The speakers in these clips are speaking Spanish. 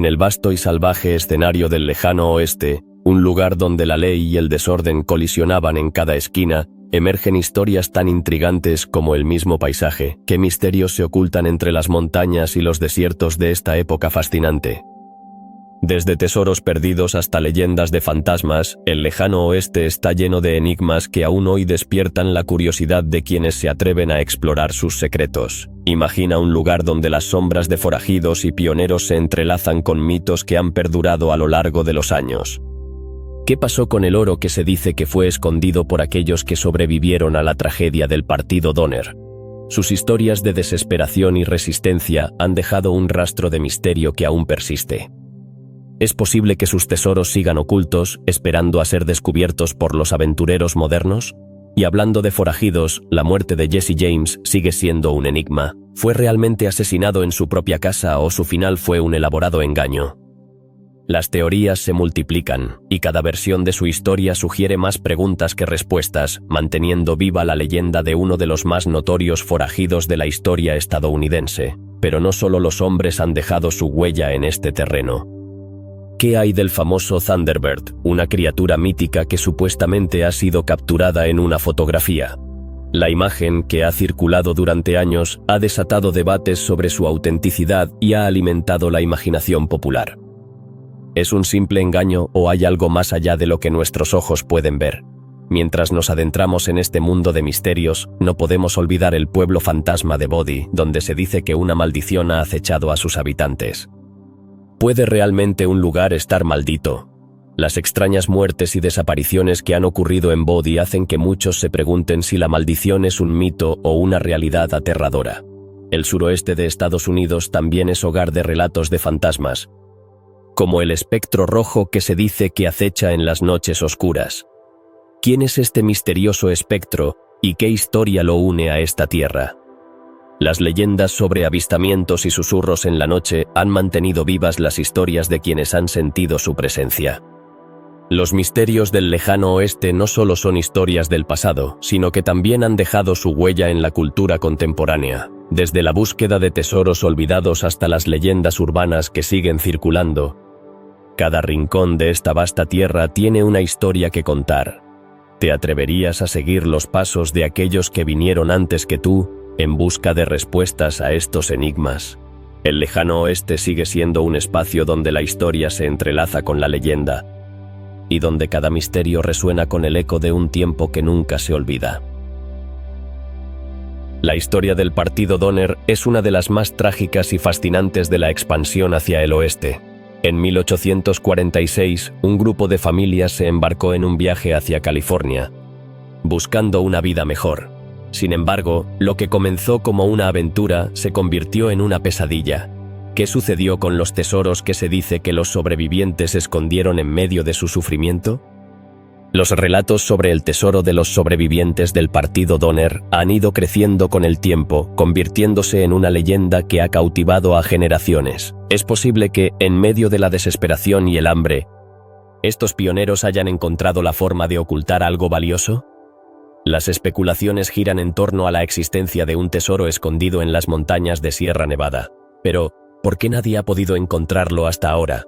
En el vasto y salvaje escenario del lejano oeste, un lugar donde la ley y el desorden colisionaban en cada esquina, emergen historias tan intrigantes como el mismo paisaje. ¿Qué misterios se ocultan entre las montañas y los desiertos de esta época fascinante? Desde tesoros perdidos hasta leyendas de fantasmas, el lejano oeste está lleno de enigmas que aún hoy despiertan la curiosidad de quienes se atreven a explorar sus secretos. Imagina un lugar donde las sombras de forajidos y pioneros se entrelazan con mitos que han perdurado a lo largo de los años. ¿Qué pasó con el oro que se dice que fue escondido por aquellos que sobrevivieron a la tragedia del partido Donner? Sus historias de desesperación y resistencia han dejado un rastro de misterio que aún persiste. ¿Es posible que sus tesoros sigan ocultos, esperando a ser descubiertos por los aventureros modernos? Y hablando de forajidos, la muerte de Jesse James sigue siendo un enigma. ¿Fue realmente asesinado en su propia casa o su final fue un elaborado engaño? Las teorías se multiplican, y cada versión de su historia sugiere más preguntas que respuestas, manteniendo viva la leyenda de uno de los más notorios forajidos de la historia estadounidense. Pero no solo los hombres han dejado su huella en este terreno. ¿Qué hay del famoso Thunderbird, una criatura mítica que supuestamente ha sido capturada en una fotografía? La imagen, que ha circulado durante años, ha desatado debates sobre su autenticidad y ha alimentado la imaginación popular. ¿Es un simple engaño o hay algo más allá de lo que nuestros ojos pueden ver? Mientras nos adentramos en este mundo de misterios, no podemos olvidar el pueblo fantasma de Bodhi, donde se dice que una maldición ha acechado a sus habitantes. ¿Puede realmente un lugar estar maldito? Las extrañas muertes y desapariciones que han ocurrido en Bodhi hacen que muchos se pregunten si la maldición es un mito o una realidad aterradora. El suroeste de Estados Unidos también es hogar de relatos de fantasmas, como el espectro rojo que se dice que acecha en las noches oscuras. ¿Quién es este misterioso espectro y qué historia lo une a esta tierra? Las leyendas sobre avistamientos y susurros en la noche han mantenido vivas las historias de quienes han sentido su presencia. Los misterios del lejano oeste no solo son historias del pasado, sino que también han dejado su huella en la cultura contemporánea. Desde la búsqueda de tesoros olvidados hasta las leyendas urbanas que siguen circulando, cada rincón de esta vasta tierra tiene una historia que contar. ¿Te atreverías a seguir los pasos de aquellos que vinieron antes que tú, en busca de respuestas a estos enigmas? El lejano oeste sigue siendo un espacio donde la historia se entrelaza con la leyenda, y donde cada misterio resuena con el eco de un tiempo que nunca se olvida. La historia del partido Donner es una de las más trágicas y fascinantes de la expansión hacia el oeste. En 1846, un grupo de familias se embarcó en un viaje hacia California, buscando una vida mejor. Sin embargo, lo que comenzó como una aventura se convirtió en una pesadilla. ¿Qué sucedió con los tesoros que se dice que los sobrevivientes escondieron en medio de su sufrimiento? Los relatos sobre el tesoro de los sobrevivientes del partido Donner han ido creciendo con el tiempo, convirtiéndose en una leyenda que ha cautivado a generaciones. Es posible que, en medio de la desesperación y el hambre, estos pioneros hayan encontrado la forma de ocultar algo valioso. Las especulaciones giran en torno a la existencia de un tesoro escondido en las montañas de Sierra Nevada. Pero, ¿por qué nadie ha podido encontrarlo hasta ahora?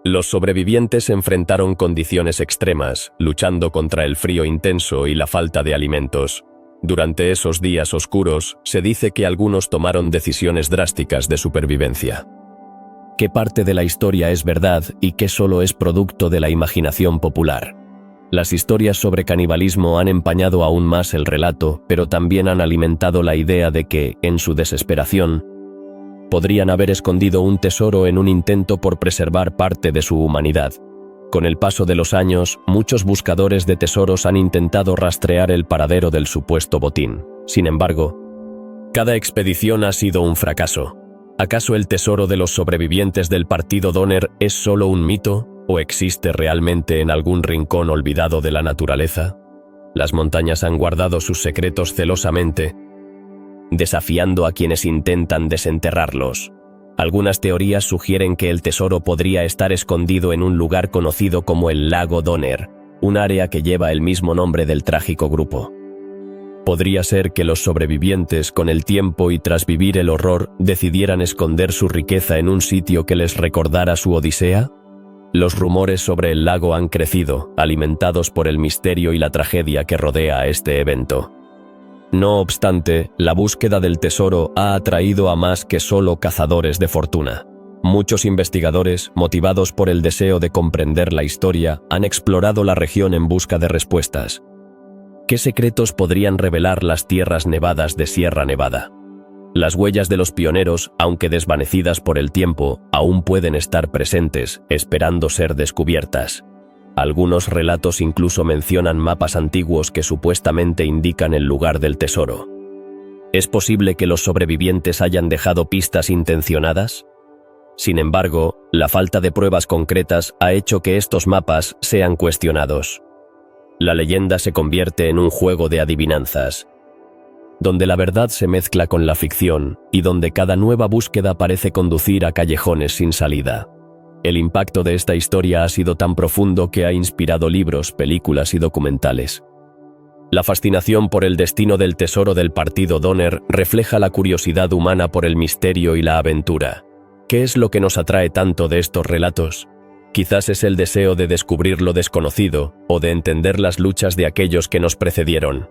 Los sobrevivientes enfrentaron condiciones extremas, luchando contra el frío intenso y la falta de alimentos. Durante esos días oscuros, se dice que algunos tomaron decisiones drásticas de supervivencia. ¿Qué parte de la historia es verdad y qué solo es producto de la imaginación popular? Las historias sobre canibalismo han empañado aún más el relato, pero también han alimentado la idea de que, en su desesperación, podrían haber escondido un tesoro en un intento por preservar parte de su humanidad. Con el paso de los años, muchos buscadores de tesoros han intentado rastrear el paradero del supuesto botín. Sin embargo, cada expedición ha sido un fracaso. ¿Acaso el tesoro de los sobrevivientes del partido Donner es solo un mito? ¿O existe realmente en algún rincón olvidado de la naturaleza? Las montañas han guardado sus secretos celosamente, desafiando a quienes intentan desenterrarlos. Algunas teorías sugieren que el tesoro podría estar escondido en un lugar conocido como el lago Donner, un área que lleva el mismo nombre del trágico grupo. Podría ser que los sobrevivientes, con el tiempo y tras vivir el horror, decidieran esconder su riqueza en un sitio que les recordara su odisea. Los rumores sobre el lago han crecido, alimentados por el misterio y la tragedia que rodea a este evento. No obstante, la búsqueda del tesoro ha atraído a más que solo cazadores de fortuna. Muchos investigadores, motivados por el deseo de comprender la historia, han explorado la región en busca de respuestas. ¿Qué secretos podrían revelar las tierras nevadas de Sierra Nevada? Las huellas de los pioneros, aunque desvanecidas por el tiempo, aún pueden estar presentes, esperando ser descubiertas. Algunos relatos incluso mencionan mapas antiguos que supuestamente indican el lugar del tesoro. ¿Es posible que los sobrevivientes hayan dejado pistas intencionadas? Sin embargo, la falta de pruebas concretas ha hecho que estos mapas sean cuestionados. La leyenda se convierte en un juego de adivinanzas, donde la verdad se mezcla con la ficción y donde cada nueva búsqueda parece conducir a callejones sin salida. El impacto de esta historia ha sido tan profundo que ha inspirado libros, películas y documentales. La fascinación por el destino del tesoro del Partido Donner refleja la curiosidad humana por el misterio y la aventura. ¿Qué es lo que nos atrae tanto de estos relatos? Quizás es el deseo de descubrir lo desconocido o de entender las luchas de aquellos que nos precedieron.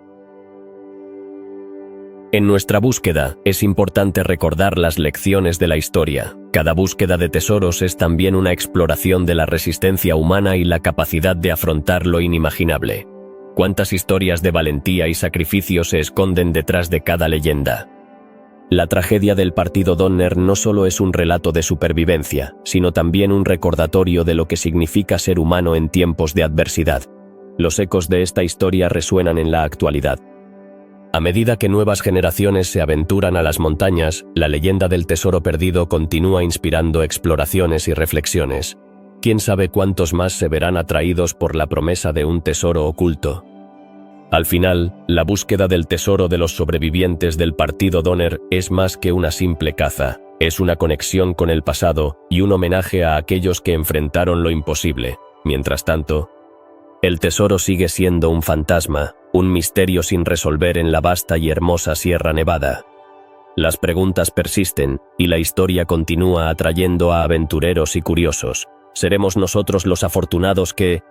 En nuestra búsqueda, es importante recordar las lecciones de la historia. Cada búsqueda de tesoros es también una exploración de la resistencia humana y la capacidad de afrontar lo inimaginable. ¿Cuántas historias de valentía y sacrificio se esconden detrás de cada leyenda? La tragedia del Partido Donner no solo es un relato de supervivencia, sino también un recordatorio de lo que significa ser humano en tiempos de adversidad. Los ecos de esta historia resuenan en la actualidad. A medida que nuevas generaciones se aventuran a las montañas, la leyenda del tesoro perdido continúa inspirando exploraciones y reflexiones. ¿Quién sabe cuántos más se verán atraídos por la promesa de un tesoro oculto? Al final, la búsqueda del tesoro de los sobrevivientes del Partido Donner es más que una simple caza. Es una conexión con el pasado y un homenaje a aquellos que enfrentaron lo imposible. Mientras tanto, el tesoro sigue siendo un fantasma, un misterio sin resolver en la vasta y hermosa Sierra Nevada. Las preguntas persisten y la historia continúa atrayendo a aventureros y curiosos. ¿Seremos nosotros los afortunados que,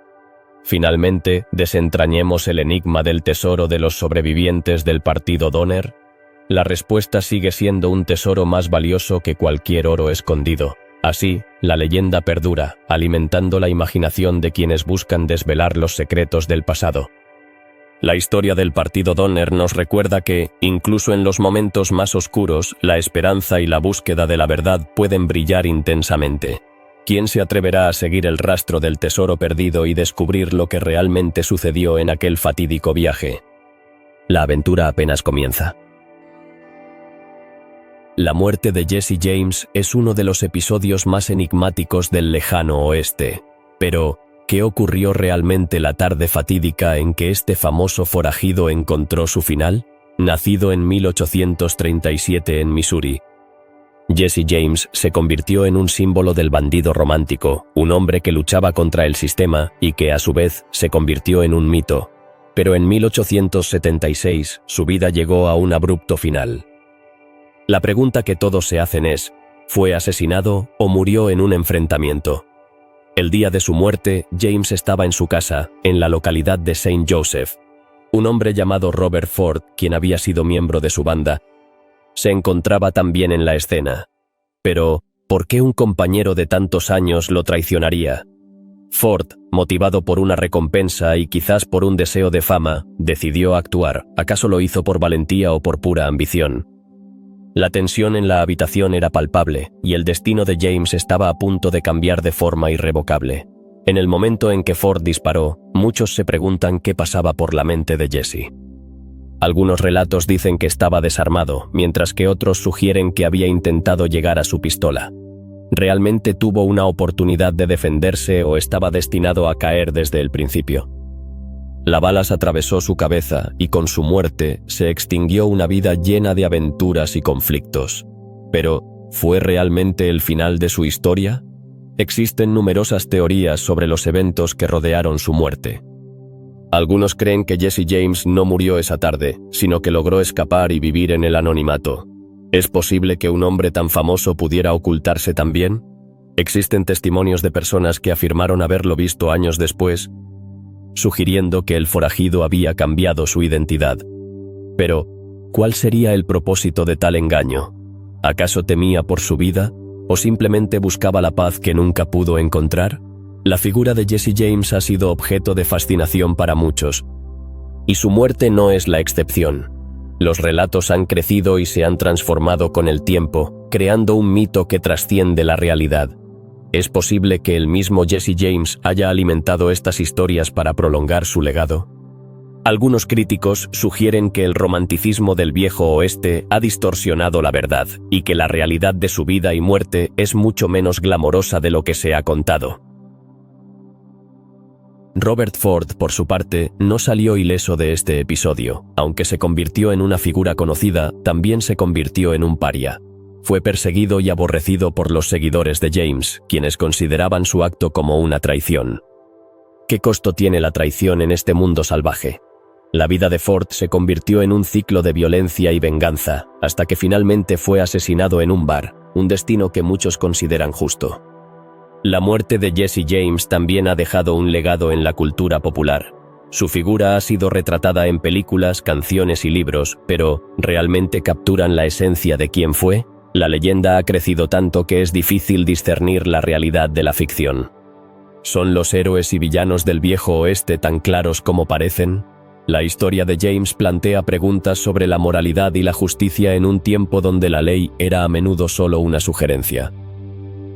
finalmente, desentrañemos el enigma del tesoro de los sobrevivientes del Partido Donner? La respuesta sigue siendo un tesoro más valioso que cualquier oro escondido. Así, la leyenda perdura, alimentando la imaginación de quienes buscan desvelar los secretos del pasado. La historia del Partido Donner nos recuerda que, incluso en los momentos más oscuros, la esperanza y la búsqueda de la verdad pueden brillar intensamente. ¿Quién se atreverá a seguir el rastro del tesoro perdido y descubrir lo que realmente sucedió en aquel fatídico viaje? La aventura apenas comienza. La muerte de Jesse James es uno de los episodios más enigmáticos del lejano oeste. Pero, ¿qué ocurrió realmente la tarde fatídica en que este famoso forajido encontró su final? Nacido en 1837 en Missouri, Jesse James se convirtió en un símbolo del bandido romántico, un hombre que luchaba contra el sistema y que a su vez se convirtió en un mito. Pero en 1876 su vida llegó a un abrupto final. La pregunta que todos se hacen es, ¿fue asesinado o murió en un enfrentamiento? El día de su muerte, James estaba en su casa, en la localidad de Saint Joseph. Un hombre llamado Robert Ford, quien había sido miembro de su banda, se encontraba también en la escena. Pero, ¿por qué un compañero de tantos años lo traicionaría? Ford, motivado por una recompensa y quizás por un deseo de fama, decidió actuar. ¿Acaso lo hizo por valentía o por pura ambición? La tensión en la habitación era palpable, y el destino de James estaba a punto de cambiar de forma irrevocable. En el momento en que Ford disparó, muchos se preguntan qué pasaba por la mente de Jesse. Algunos relatos dicen que estaba desarmado, mientras que otros sugieren que había intentado llegar a su pistola. ¿Realmente tuvo una oportunidad de defenderse o estaba destinado a caer desde el principio? La bala atravesó su cabeza y con su muerte se extinguió una vida llena de aventuras y conflictos. Pero, ¿fue realmente el final de su historia? Existen numerosas teorías sobre los eventos que rodearon su muerte. Algunos creen que Jesse James no murió esa tarde, sino que logró escapar y vivir en el anonimato. ¿Es posible que un hombre tan famoso pudiera ocultarse también? Existen testimonios de personas que afirmaron haberlo visto años después, sugiriendo que el forajido había cambiado su identidad. Pero, ¿cuál sería el propósito de tal engaño? ¿Acaso temía por su vida? ¿O simplemente buscaba la paz que nunca pudo encontrar? La figura de Jesse James ha sido objeto de fascinación para muchos, y su muerte no es la excepción. Los relatos han crecido y se han transformado con el tiempo, creando un mito que trasciende la realidad. ¿Es posible que el mismo Jesse James haya alimentado estas historias para prolongar su legado? Algunos críticos sugieren que el romanticismo del viejo oeste ha distorsionado la verdad, y que la realidad de su vida y muerte es mucho menos glamorosa de lo que se ha contado. Robert Ford, por su parte, no salió ileso de este episodio. Aunque se convirtió en una figura conocida, también se convirtió en un paria. Fue perseguido y aborrecido por los seguidores de James, quienes consideraban su acto como una traición. ¿Qué costo tiene la traición en este mundo salvaje? La vida de Ford se convirtió en un ciclo de violencia y venganza, hasta que finalmente fue asesinado en un bar, un destino que muchos consideran justo. La muerte de Jesse James también ha dejado un legado en la cultura popular. Su figura ha sido retratada en películas, canciones y libros, pero ¿realmente capturan la esencia de quién fue? La leyenda ha crecido tanto que es difícil discernir la realidad de la ficción. ¿Son los héroes y villanos del viejo oeste tan claros como parecen? La historia de James plantea preguntas sobre la moralidad y la justicia en un tiempo donde la ley era a menudo solo una sugerencia.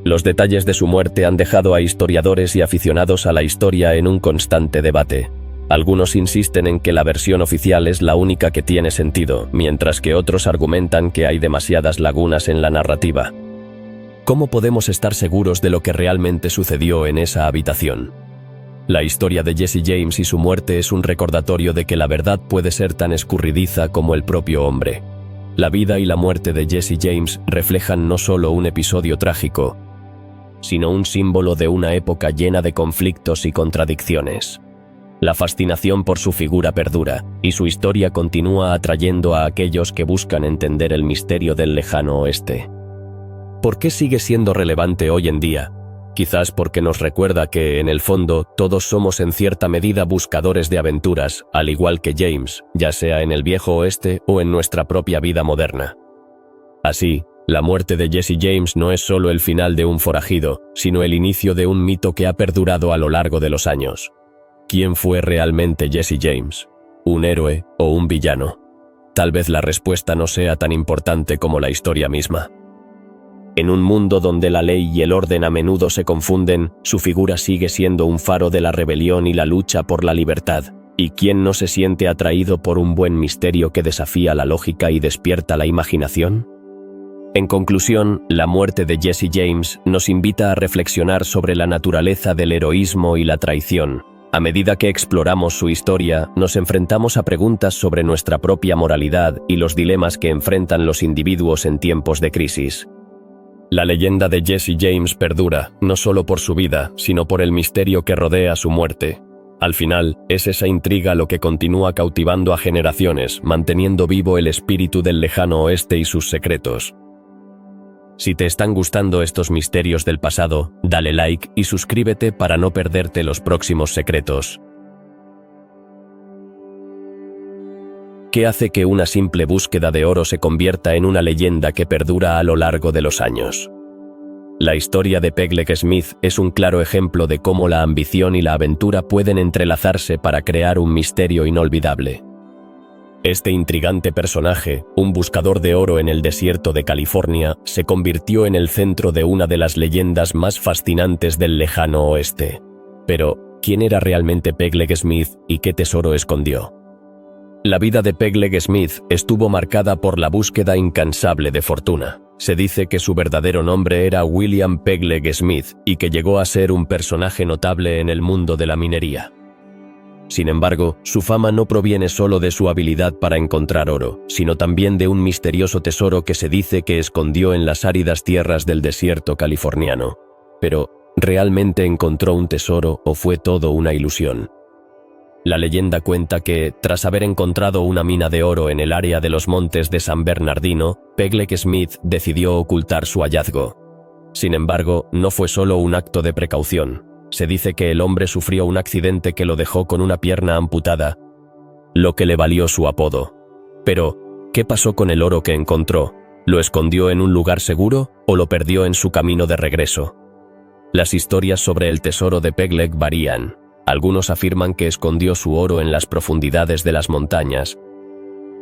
Los detalles de su muerte han dejado a historiadores y aficionados a la historia en un constante debate. Algunos insisten en que la versión oficial es la única que tiene sentido, mientras que otros argumentan que hay demasiadas lagunas en la narrativa. ¿Cómo podemos estar seguros de lo que realmente sucedió en esa habitación? La historia de Jesse James y su muerte es un recordatorio de que la verdad puede ser tan escurridiza como el propio hombre. La vida y la muerte de Jesse James reflejan no solo un episodio trágico, sino un símbolo de una época llena de conflictos y contradicciones. La fascinación por su figura perdura, y su historia continúa atrayendo a aquellos que buscan entender el misterio del lejano oeste. ¿Por qué sigue siendo relevante hoy en día? Quizás porque nos recuerda que, en el fondo, todos somos en cierta medida buscadores de aventuras, al igual que James, ya sea en el viejo oeste o en nuestra propia vida moderna. Así, la muerte de Jesse James no es solo el final de un forajido, sino el inicio de un mito que ha perdurado a lo largo de los años. ¿Quién fue realmente Jesse James? ¿Un héroe o un villano? Tal vez la respuesta no sea tan importante como la historia misma. En un mundo donde la ley y el orden a menudo se confunden, su figura sigue siendo un faro de la rebelión y la lucha por la libertad. ¿Y quién no se siente atraído por un buen misterio que desafía la lógica y despierta la imaginación? En conclusión, la muerte de Jesse James nos invita a reflexionar sobre la naturaleza del heroísmo y la traición. A medida que exploramos su historia, nos enfrentamos a preguntas sobre nuestra propia moralidad y los dilemas que enfrentan los individuos en tiempos de crisis. La leyenda de Jesse James perdura, no solo por su vida, sino por el misterio que rodea su muerte. Al final, es esa intriga lo que continúa cautivando a generaciones, manteniendo vivo el espíritu del lejano oeste y sus secretos. Si te están gustando estos misterios del pasado, dale like y suscríbete para no perderte los próximos secretos. ¿Qué hace que una simple búsqueda de oro se convierta en una leyenda que perdura a lo largo de los años? La historia de Peleg Smith es un claro ejemplo de cómo la ambición y la aventura pueden entrelazarse para crear un misterio inolvidable. Este intrigante personaje, un buscador de oro en el desierto de California, se convirtió en el centro de una de las leyendas más fascinantes del lejano oeste. Pero, ¿quién era realmente Peleg Smith y qué tesoro escondió? La vida de Peleg Smith estuvo marcada por la búsqueda incansable de fortuna. Se dice que su verdadero nombre era William Peleg Smith y que llegó a ser un personaje notable en el mundo de la minería. Sin embargo, su fama no proviene solo de su habilidad para encontrar oro, sino también de un misterioso tesoro que se dice que escondió en las áridas tierras del desierto californiano. Pero, ¿realmente encontró un tesoro o fue todo una ilusión? La leyenda cuenta que, tras haber encontrado una mina de oro en el área de los montes de San Bernardino, Pegleg Smith decidió ocultar su hallazgo. Sin embargo, no fue solo un acto de precaución. Se dice que el hombre sufrió un accidente que lo dejó con una pierna amputada, lo que le valió su apodo. Pero, ¿qué pasó con el oro que encontró? ¿Lo escondió en un lugar seguro o lo perdió en su camino de regreso? Las historias sobre el tesoro de Pegleg varían. Algunos afirman que escondió su oro en las profundidades de las montañas,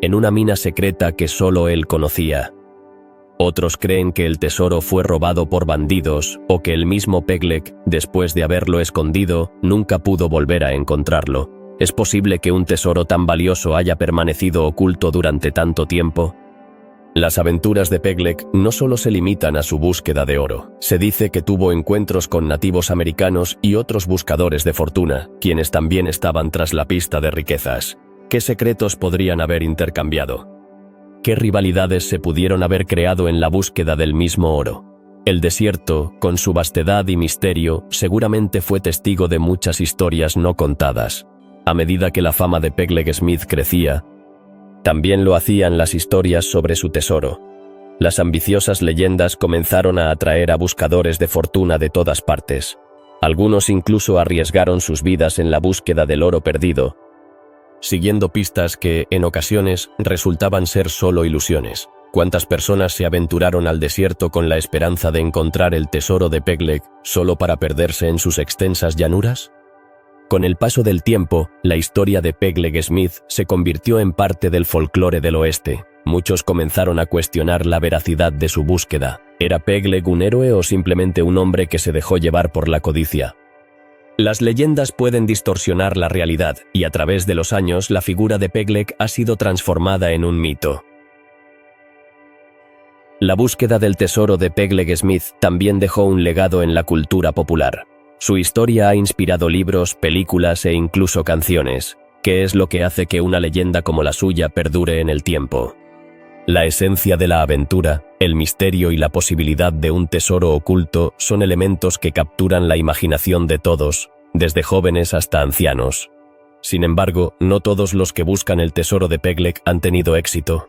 en una mina secreta que solo él conocía. Otros creen que el tesoro fue robado por bandidos o que el mismo Pegleg, después de haberlo escondido, nunca pudo volver a encontrarlo. ¿Es posible que un tesoro tan valioso haya permanecido oculto durante tanto tiempo? Las aventuras de Pegleg no solo se limitan a su búsqueda de oro. Se dice que tuvo encuentros con nativos americanos y otros buscadores de fortuna, quienes también estaban tras la pista de riquezas. ¿Qué secretos podrían haber intercambiado? ¿Qué rivalidades se pudieron haber creado en la búsqueda del mismo oro? El desierto, con su vastedad y misterio, seguramente fue testigo de muchas historias no contadas. A medida que la fama de Pegleg Smith crecía, también lo hacían las historias sobre su tesoro. Las ambiciosas leyendas comenzaron a atraer a buscadores de fortuna de todas partes. Algunos incluso arriesgaron sus vidas en la búsqueda del oro perdido, siguiendo pistas que, en ocasiones, resultaban ser solo ilusiones. ¿Cuántas personas se aventuraron al desierto con la esperanza de encontrar el tesoro de Pegleg solo para perderse en sus extensas llanuras? Con el paso del tiempo, la historia de Pegleg Smith se convirtió en parte del folclore del oeste. Muchos comenzaron a cuestionar la veracidad de su búsqueda. ¿Era Pegleg un héroe o simplemente un hombre que se dejó llevar por la codicia? Las leyendas pueden distorsionar la realidad, y a través de los años la figura de Pegleg ha sido transformada en un mito. La búsqueda del tesoro de Pegleg Smith también dejó un legado en la cultura popular. Su historia ha inspirado libros, películas e incluso canciones. ¿Qué es lo que hace que una leyenda como la suya perdure en el tiempo? La esencia de la aventura, el misterio y la posibilidad de un tesoro oculto son elementos que capturan la imaginación de todos, desde jóvenes hasta ancianos. Sin embargo, no todos los que buscan el tesoro de Pegleg han tenido éxito.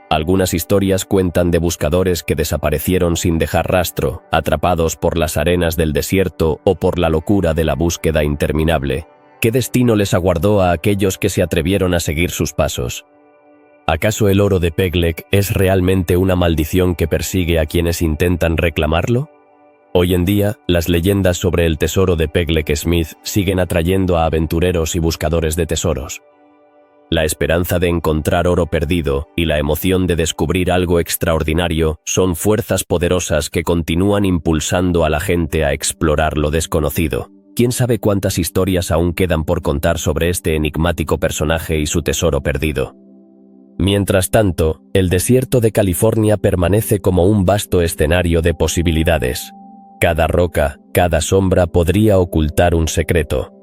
Algunas historias cuentan de buscadores que desaparecieron sin dejar rastro, atrapados por las arenas del desierto o por la locura de la búsqueda interminable. ¿Qué destino les aguardó a aquellos que se atrevieron a seguir sus pasos? ¿Acaso el oro de Pegleg es realmente una maldición que persigue a quienes intentan reclamarlo? Hoy en día, las leyendas sobre el tesoro de Pegleg Smith siguen atrayendo a aventureros y buscadores de tesoros. La esperanza de encontrar oro perdido y la emoción de descubrir algo extraordinario son fuerzas poderosas que continúan impulsando a la gente a explorar lo desconocido. ¿Quién sabe cuántas historias aún quedan por contar sobre este enigmático personaje y su tesoro perdido? Mientras tanto, el desierto de California permanece como un vasto escenario de posibilidades. Cada roca, cada sombra podría ocultar un secreto.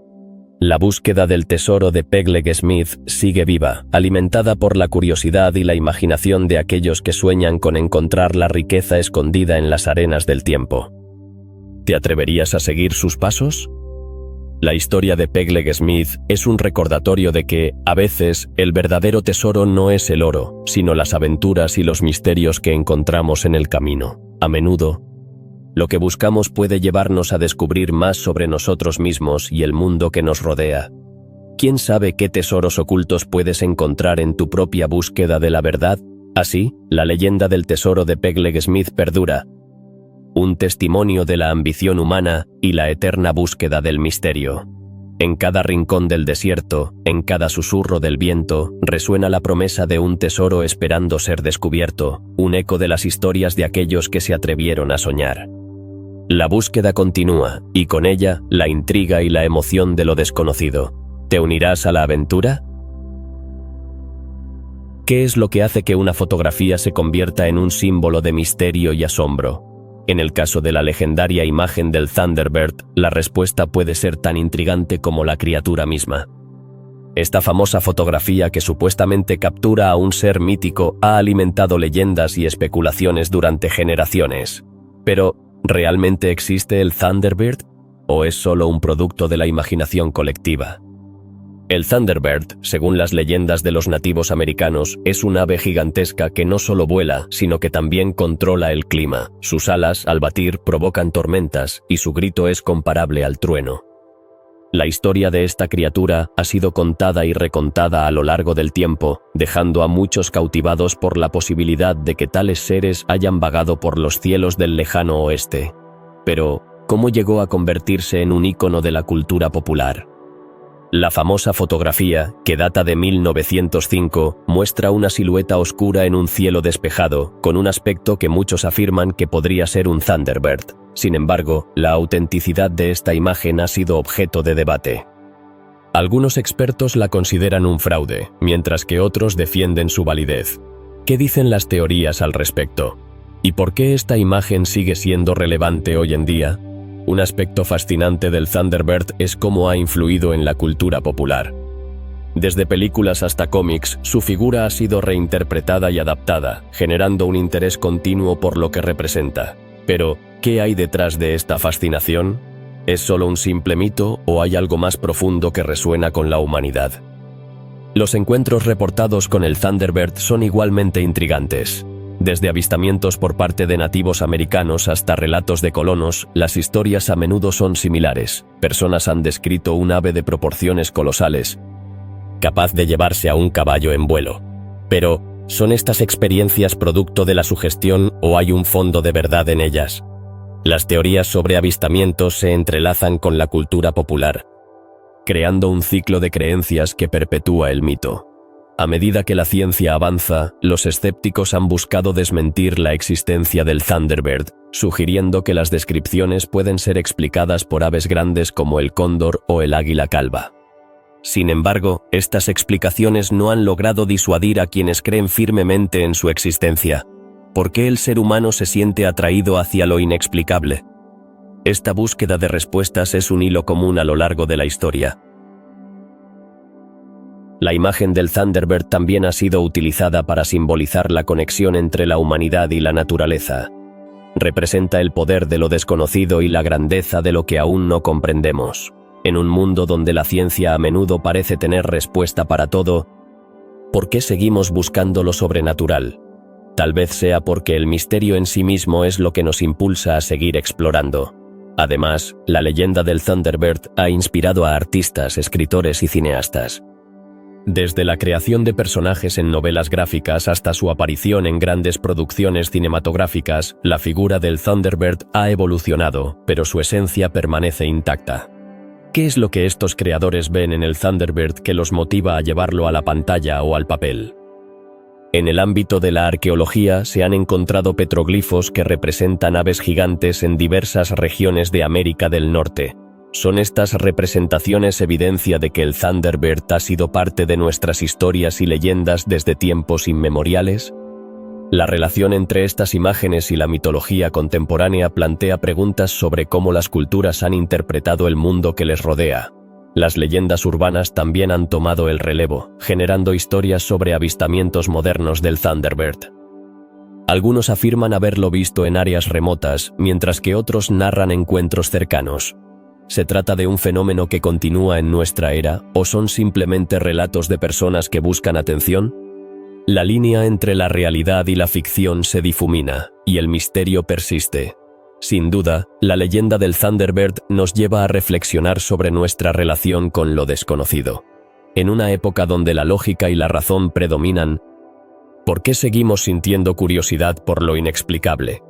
La búsqueda del tesoro de Pegleg Smith sigue viva, alimentada por la curiosidad y la imaginación de aquellos que sueñan con encontrar la riqueza escondida en las arenas del tiempo. ¿Te atreverías a seguir sus pasos? La historia de Pegleg Smith es un recordatorio de que, a veces, el verdadero tesoro no es el oro, sino las aventuras y los misterios que encontramos en el camino. A menudo, lo que buscamos puede llevarnos a descubrir más sobre nosotros mismos y el mundo que nos rodea. ¿Quién sabe qué tesoros ocultos puedes encontrar en tu propia búsqueda de la verdad? Así, la leyenda del tesoro de Pegleg Smith perdura, un testimonio de la ambición humana y la eterna búsqueda del misterio. En cada rincón del desierto, en cada susurro del viento, resuena la promesa de un tesoro esperando ser descubierto, un eco de las historias de aquellos que se atrevieron a soñar. La búsqueda continúa, y con ella, la intriga y la emoción de lo desconocido. ¿Te unirás a la aventura? ¿Qué es lo que hace que una fotografía se convierta en un símbolo de misterio y asombro? En el caso de la legendaria imagen del Thunderbird, la respuesta puede ser tan intrigante como la criatura misma. Esta famosa fotografía que supuestamente captura a un ser mítico ha alimentado leyendas y especulaciones durante generaciones. Pero, ¿realmente existe el Thunderbird? ¿O es solo un producto de la imaginación colectiva? El Thunderbird, según las leyendas de los nativos americanos, es un ave gigantesca que no solo vuela, sino que también controla el clima. Sus alas, al batir, provocan tormentas, y su grito es comparable al trueno. La historia de esta criatura ha sido contada y recontada a lo largo del tiempo, dejando a muchos cautivados por la posibilidad de que tales seres hayan vagado por los cielos del lejano oeste. Pero, ¿cómo llegó a convertirse en un ícono de la cultura popular? La famosa fotografía, que data de 1905, muestra una silueta oscura en un cielo despejado, con un aspecto que muchos afirman que podría ser un Thunderbird. Sin embargo, la autenticidad de esta imagen ha sido objeto de debate. Algunos expertos la consideran un fraude, mientras que otros defienden su validez. ¿Qué dicen las teorías al respecto? ¿Y por qué esta imagen sigue siendo relevante hoy en día? Un aspecto fascinante del Thunderbird es cómo ha influido en la cultura popular. Desde películas hasta cómics, su figura ha sido reinterpretada y adaptada, generando un interés continuo por lo que representa. Pero, ¿qué hay detrás de esta fascinación? ¿Es solo un simple mito o hay algo más profundo que resuena con la humanidad? Los encuentros reportados con el Thunderbird son igualmente intrigantes. Desde avistamientos por parte de nativos americanos hasta relatos de colonos, las historias a menudo son similares. Personas han descrito un ave de proporciones colosales, capaz de llevarse a un caballo en vuelo. Pero, ¿son estas experiencias producto de la sugestión o hay un fondo de verdad en ellas? Las teorías sobre avistamientos se entrelazan con la cultura popular, creando un ciclo de creencias que perpetúa el mito. A medida que la ciencia avanza, los escépticos han buscado desmentir la existencia del Thunderbird, sugiriendo que las descripciones pueden ser explicadas por aves grandes como el cóndor o el águila calva. Sin embargo, estas explicaciones no han logrado disuadir a quienes creen firmemente en su existencia. ¿Por qué el ser humano se siente atraído hacia lo inexplicable? Esta búsqueda de respuestas es un hilo común a lo largo de la historia. La imagen del Thunderbird también ha sido utilizada para simbolizar la conexión entre la humanidad y la naturaleza. Representa el poder de lo desconocido y la grandeza de lo que aún no comprendemos. En un mundo donde la ciencia a menudo parece tener respuesta para todo, ¿por qué seguimos buscando lo sobrenatural? Tal vez sea porque el misterio en sí mismo es lo que nos impulsa a seguir explorando. Además, la leyenda del Thunderbird ha inspirado a artistas, escritores y cineastas. Desde la creación de personajes en novelas gráficas hasta su aparición en grandes producciones cinematográficas, la figura del Thunderbird ha evolucionado, pero su esencia permanece intacta. ¿Qué es lo que estos creadores ven en el Thunderbird que los motiva a llevarlo a la pantalla o al papel? En el ámbito de la arqueología se han encontrado petroglifos que representan aves gigantes en diversas regiones de América del Norte. ¿Son estas representaciones evidencia de que el Thunderbird ha sido parte de nuestras historias y leyendas desde tiempos inmemoriales? La relación entre estas imágenes y la mitología contemporánea plantea preguntas sobre cómo las culturas han interpretado el mundo que les rodea. Las leyendas urbanas también han tomado el relevo, generando historias sobre avistamientos modernos del Thunderbird. Algunos afirman haberlo visto en áreas remotas, mientras que otros narran encuentros cercanos. ¿Se trata de un fenómeno que continúa en nuestra era, o son simplemente relatos de personas que buscan atención? La línea entre la realidad y la ficción se difumina, y el misterio persiste. Sin duda, la leyenda del Thunderbird nos lleva a reflexionar sobre nuestra relación con lo desconocido. En una época donde la lógica y la razón predominan, ¿por qué seguimos sintiendo curiosidad por lo inexplicable?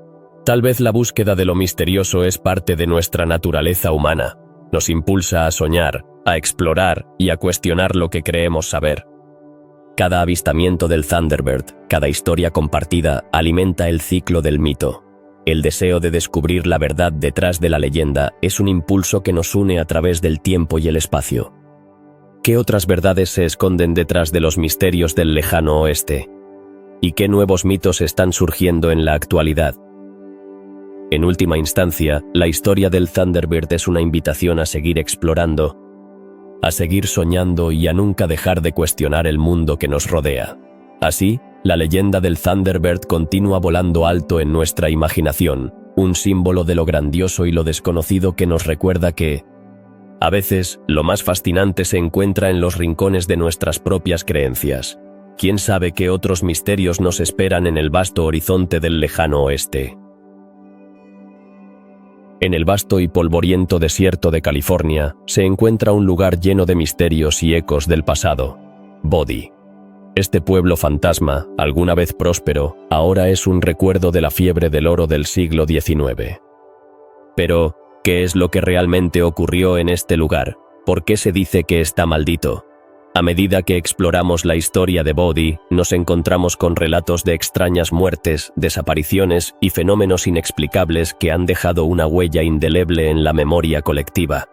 Tal vez la búsqueda de lo misterioso es parte de nuestra naturaleza humana. Nos impulsa a soñar, a explorar y a cuestionar lo que creemos saber. Cada avistamiento del Thunderbird, cada historia compartida, alimenta el ciclo del mito. El deseo de descubrir la verdad detrás de la leyenda es un impulso que nos une a través del tiempo y el espacio. ¿Qué otras verdades se esconden detrás de los misterios del lejano oeste? ¿Y qué nuevos mitos están surgiendo en la actualidad? En última instancia, la historia del Thunderbird es una invitación a seguir explorando, a seguir soñando y a nunca dejar de cuestionar el mundo que nos rodea. Así, la leyenda del Thunderbird continúa volando alto en nuestra imaginación, un símbolo de lo grandioso y lo desconocido que nos recuerda que A veces, lo más fascinante se encuentra en los rincones de nuestras propias creencias. ¿Quién sabe qué otros misterios nos esperan en el vasto horizonte del lejano oeste? En el vasto y polvoriento desierto de California se encuentra un lugar lleno de misterios y ecos del pasado: Bodhi. Este pueblo fantasma, alguna vez próspero, ahora es un recuerdo de la fiebre del oro del siglo XIX. Pero, ¿qué es lo que realmente ocurrió en este lugar? ¿Por qué se dice que está maldito? A medida que exploramos la historia de Bodhi, nos encontramos con relatos de extrañas muertes, desapariciones y fenómenos inexplicables que han dejado una huella indeleble en la memoria colectiva.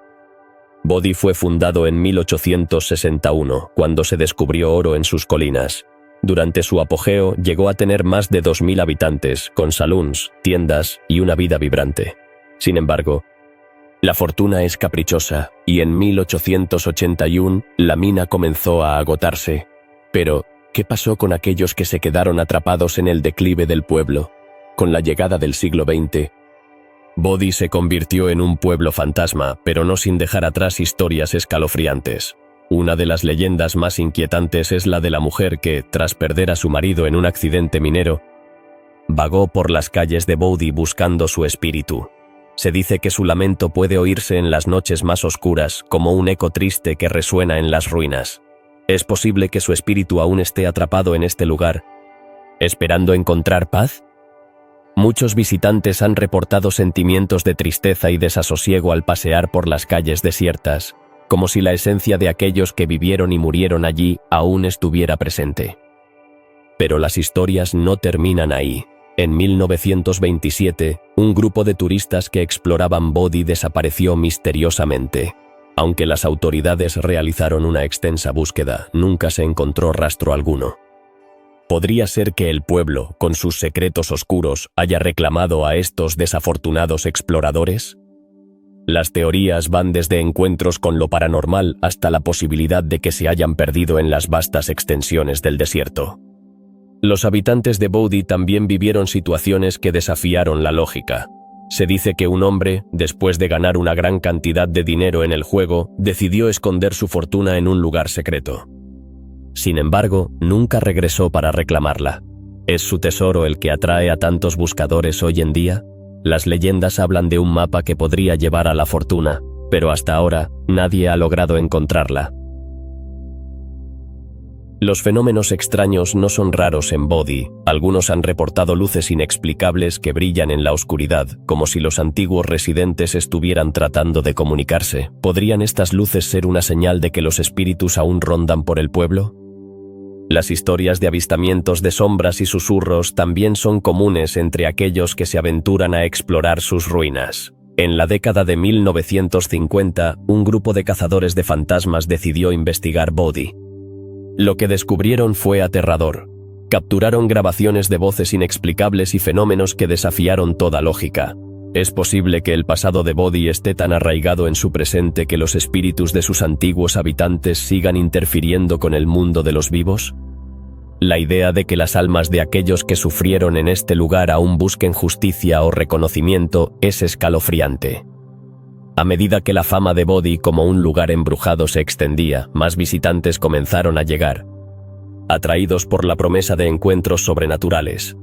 Bodhi fue fundado en 1861, cuando se descubrió oro en sus colinas. Durante su apogeo, llegó a tener más de 2000 habitantes, con saloons, tiendas y una vida vibrante. Sin embargo, la fortuna es caprichosa, y en 1881 la mina comenzó a agotarse. Pero, ¿qué pasó con aquellos que se quedaron atrapados en el declive del pueblo? Con la llegada del siglo XX, Bodhi se convirtió en un pueblo fantasma, pero no sin dejar atrás historias escalofriantes. Una de las leyendas más inquietantes es la de la mujer que, tras perder a su marido en un accidente minero, vagó por las calles de Bodhi buscando su espíritu. Se dice que su lamento puede oírse en las noches más oscuras, como un eco triste que resuena en las ruinas. ¿Es posible que su espíritu aún esté atrapado en este lugar, esperando encontrar paz? Muchos visitantes han reportado sentimientos de tristeza y desasosiego al pasear por las calles desiertas, como si la esencia de aquellos que vivieron y murieron allí aún estuviera presente. Pero las historias no terminan ahí. En 1927, un grupo de turistas que exploraban Bodhi desapareció misteriosamente. Aunque las autoridades realizaron una extensa búsqueda, nunca se encontró rastro alguno. ¿Podría ser que el pueblo, con sus secretos oscuros, haya reclamado a estos desafortunados exploradores? Las teorías van desde encuentros con lo paranormal hasta la posibilidad de que se hayan perdido en las vastas extensiones del desierto. Los habitantes de Bodhi también vivieron situaciones que desafiaron la lógica. Se dice que un hombre, después de ganar una gran cantidad de dinero en el juego, decidió esconder su fortuna en un lugar secreto. Sin embargo, nunca regresó para reclamarla. ¿Es su tesoro el que atrae a tantos buscadores hoy en día? Las leyendas hablan de un mapa que podría llevar a la fortuna, pero hasta ahora nadie ha logrado encontrarla. Los fenómenos extraños no son raros en Bodhi. Algunos han reportado luces inexplicables que brillan en la oscuridad, como si los antiguos residentes estuvieran tratando de comunicarse. ¿Podrían estas luces ser una señal de que los espíritus aún rondan por el pueblo? Las historias de avistamientos de sombras y susurros también son comunes entre aquellos que se aventuran a explorar sus ruinas. En la década de 1950, un grupo de cazadores de fantasmas decidió investigar Bodhi. Lo que descubrieron fue aterrador. Capturaron grabaciones de voces inexplicables y fenómenos que desafiaron toda lógica. ¿Es posible que el pasado de Bodhi esté tan arraigado en su presente que los espíritus de sus antiguos habitantes sigan interfiriendo con el mundo de los vivos? La idea de que las almas de aquellos que sufrieron en este lugar aún busquen justicia o reconocimiento es escalofriante. A medida que la fama de Bodhi como un lugar embrujado se extendía, más visitantes comenzaron a llegar, atraídos por la promesa de encuentros sobrenaturales.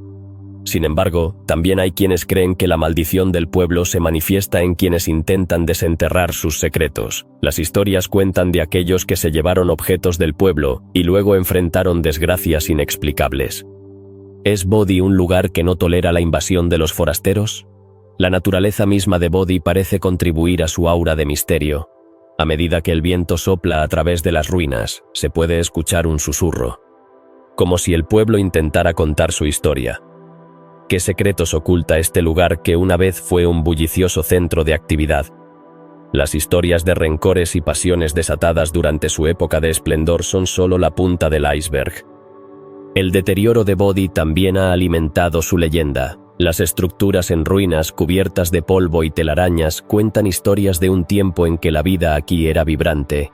Sin embargo, también hay quienes creen que la maldición del pueblo se manifiesta en quienes intentan desenterrar sus secretos. Las historias cuentan de aquellos que se llevaron objetos del pueblo y luego enfrentaron desgracias inexplicables. ¿Es Bodhi un lugar que no tolera la invasión de los forasteros? La naturaleza misma de Bodhi parece contribuir a su aura de misterio. A medida que el viento sopla a través de las ruinas, se puede escuchar un susurro, como si el pueblo intentara contar su historia. ¿Qué secretos oculta este lugar que una vez fue un bullicioso centro de actividad? Las historias de rencores y pasiones desatadas durante su época de esplendor son solo la punta del iceberg. El deterioro de Bodhi también ha alimentado su leyenda. Las estructuras en ruinas cubiertas de polvo y telarañas cuentan historias de un tiempo en que la vida aquí era vibrante.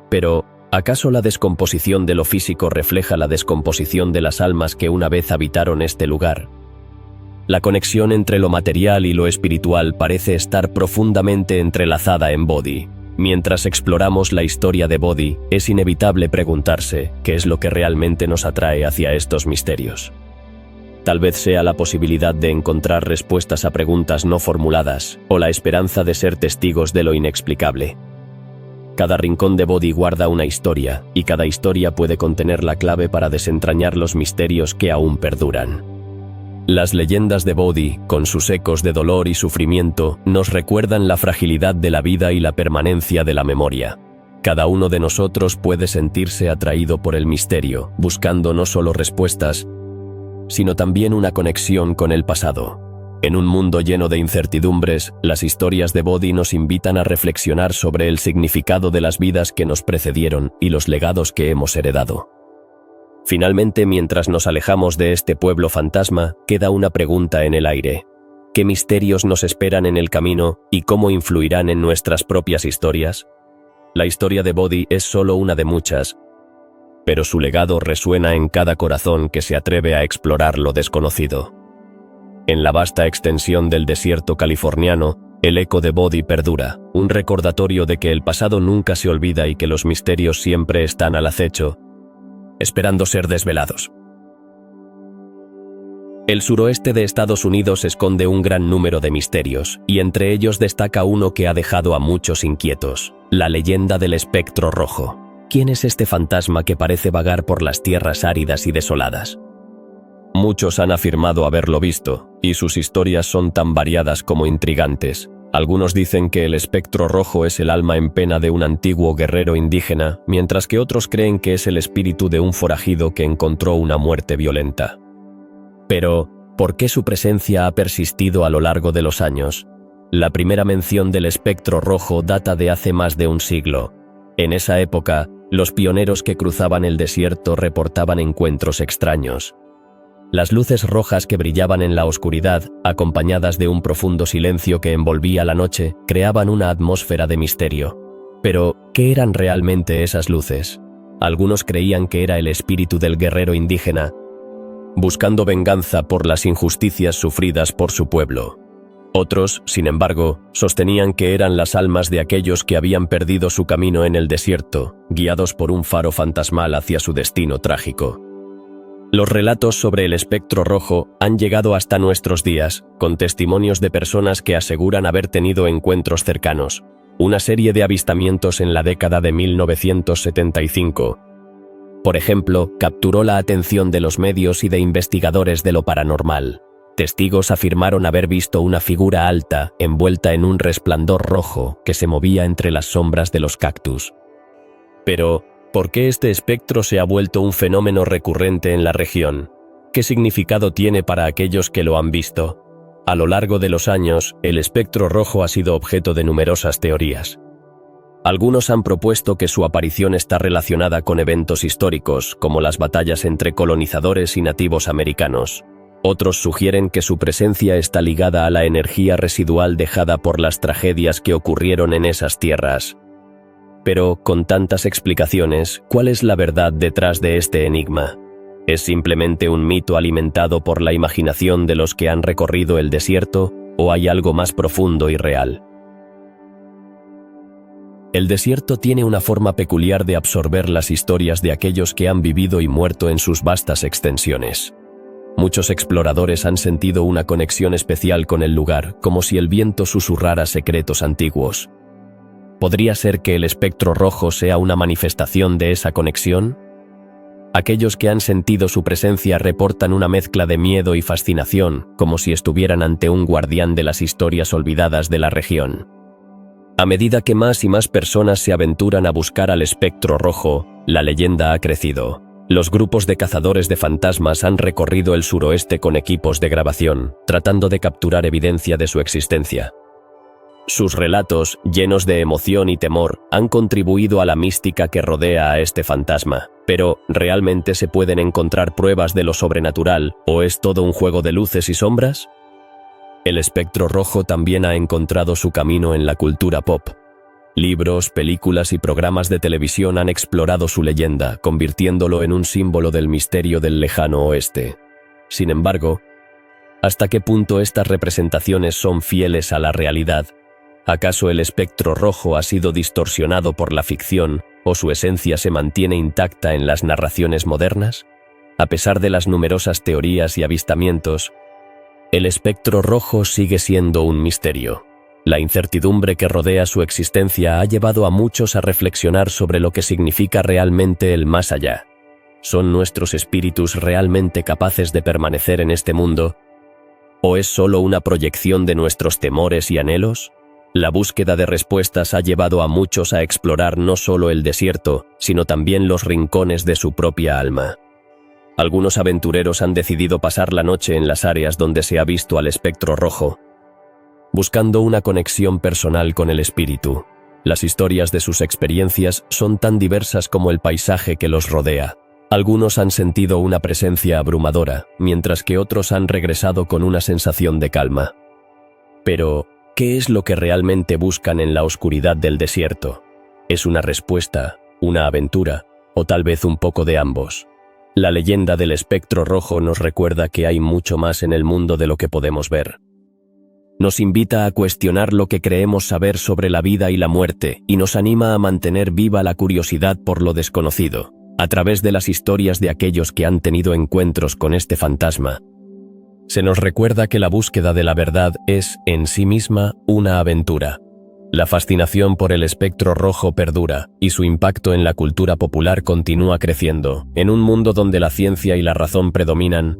Pero, ¿acaso la descomposición de lo físico refleja la descomposición de las almas que una vez habitaron este lugar? La conexión entre lo material y lo espiritual parece estar profundamente entrelazada en Bodhi. Mientras exploramos la historia de Bodhi, es inevitable preguntarse qué es lo que realmente nos atrae hacia estos misterios. Tal vez sea la posibilidad de encontrar respuestas a preguntas no formuladas, o la esperanza de ser testigos de lo inexplicable. Cada rincón de Bodhi guarda una historia, y cada historia puede contener la clave para desentrañar los misterios que aún perduran. Las leyendas de Bodhi, con sus ecos de dolor y sufrimiento, nos recuerdan la fragilidad de la vida y la permanencia de la memoria. Cada uno de nosotros puede sentirse atraído por el misterio, buscando no solo respuestas, sino también una conexión con el pasado. En un mundo lleno de incertidumbres, las historias de Bodhi nos invitan a reflexionar sobre el significado de las vidas que nos precedieron y los legados que hemos heredado. Finalmente, mientras nos alejamos de este pueblo fantasma, queda una pregunta en el aire. ¿Qué misterios nos esperan en el camino y cómo influirán en nuestras propias historias? La historia de Bodhi es solo una de muchas, pero su legado resuena en cada corazón que se atreve a explorar lo desconocido. En la vasta extensión del desierto californiano, el eco de Bodhi perdura, un recordatorio de que el pasado nunca se olvida y que los misterios siempre están al acecho, esperando ser desvelados. El suroeste de Estados Unidos esconde un gran número de misterios, y entre ellos destaca uno que ha dejado a muchos inquietos: la leyenda del espectro rojo. ¿Quién es este fantasma que parece vagar por las tierras áridas y desoladas? Muchos han afirmado haberlo visto, y sus historias son tan variadas como intrigantes. Algunos dicen que el espectro rojo es el alma en pena de un antiguo guerrero indígena, mientras que otros creen que es el espíritu de un forajido que encontró una muerte violenta. Pero, ¿por qué su presencia ha persistido a lo largo de los años? La primera mención del espectro rojo data de hace más de un siglo. En esa época, los pioneros que cruzaban el desierto reportaban encuentros extraños. Las luces rojas que brillaban en la oscuridad, acompañadas de un profundo silencio que envolvía la noche, creaban una atmósfera de misterio. Pero, ¿qué eran realmente esas luces? Algunos creían que era el espíritu del guerrero indígena, buscando venganza por las injusticias sufridas por su pueblo. Otros, sin embargo, sostenían que eran las almas de aquellos que habían perdido su camino en el desierto, guiados por un faro fantasmal hacia su destino trágico. Los relatos sobre el espectro rojo han llegado hasta nuestros días, con testimonios de personas que aseguran haber tenido encuentros cercanos. Una serie de avistamientos en la década de 1975, por ejemplo, capturó la atención de los medios y de investigadores de lo paranormal. Testigos afirmaron haber visto una figura alta, envuelta en un resplandor rojo, que se movía entre las sombras de los cactus. Pero, ¿por qué este espectro se ha vuelto un fenómeno recurrente en la región? ¿Qué significado tiene para aquellos que lo han visto? A lo largo de los años, el espectro rojo ha sido objeto de numerosas teorías. Algunos han propuesto que su aparición está relacionada con eventos históricos, como las batallas entre colonizadores y nativos americanos. Otros sugieren que su presencia está ligada a la energía residual dejada por las tragedias que ocurrieron en esas tierras. Pero, con tantas explicaciones, ¿cuál es la verdad detrás de este enigma? ¿Es simplemente un mito alimentado por la imaginación de los que han recorrido el desierto, o hay algo más profundo y real? El desierto tiene una forma peculiar de absorber las historias de aquellos que han vivido y muerto en sus vastas extensiones. Muchos exploradores han sentido una conexión especial con el lugar, como si el viento susurrara secretos antiguos. ¿Podría ser que el espectro rojo sea una manifestación de esa conexión? Aquellos que han sentido su presencia reportan una mezcla de miedo y fascinación, como si estuvieran ante un guardián de las historias olvidadas de la región. A medida que más y más personas se aventuran a buscar al espectro rojo, la leyenda ha crecido. Los grupos de cazadores de fantasmas han recorrido el suroeste con equipos de grabación, tratando de capturar evidencia de su existencia. Sus relatos, llenos de emoción y temor, han contribuido a la mística que rodea a este fantasma. Pero, ¿realmente se pueden encontrar pruebas de lo sobrenatural, o es todo un juego de luces y sombras? El espectro rojo también ha encontrado su camino en la cultura pop. Libros, películas y programas de televisión han explorado su leyenda, convirtiéndolo en un símbolo del misterio del lejano oeste. Sin embargo, ¿hasta qué punto estas representaciones son fieles a la realidad? ¿Acaso el espectro rojo ha sido distorsionado por la ficción o su esencia se mantiene intacta en las narraciones modernas? A pesar de las numerosas teorías y avistamientos, el espectro rojo sigue siendo un misterio. La incertidumbre que rodea su existencia ha llevado a muchos a reflexionar sobre lo que significa realmente el más allá. ¿Son nuestros espíritus realmente capaces de permanecer en este mundo? ¿O es solo una proyección de nuestros temores y anhelos? La búsqueda de respuestas ha llevado a muchos a explorar no solo el desierto, sino también los rincones de su propia alma. Algunos aventureros han decidido pasar la noche en las áreas donde se ha visto al espectro rojo, buscando una conexión personal con el espíritu. Las historias de sus experiencias son tan diversas como el paisaje que los rodea. Algunos han sentido una presencia abrumadora, mientras que otros han regresado con una sensación de calma. Pero, ¿qué es lo que realmente buscan en la oscuridad del desierto? ¿Es una respuesta, una aventura, o tal vez un poco de ambos? La leyenda del espectro rojo nos recuerda que hay mucho más en el mundo de lo que podemos ver. Nos invita a cuestionar lo que creemos saber sobre la vida y la muerte y nos anima a mantener viva la curiosidad por lo desconocido. A través de las historias de aquellos que han tenido encuentros con este fantasma, se nos recuerda que la búsqueda de la verdad es, en sí misma, una aventura. La fascinación por el espectro rojo perdura, y su impacto en la cultura popular continúa creciendo. En un mundo donde la ciencia y la razón predominan,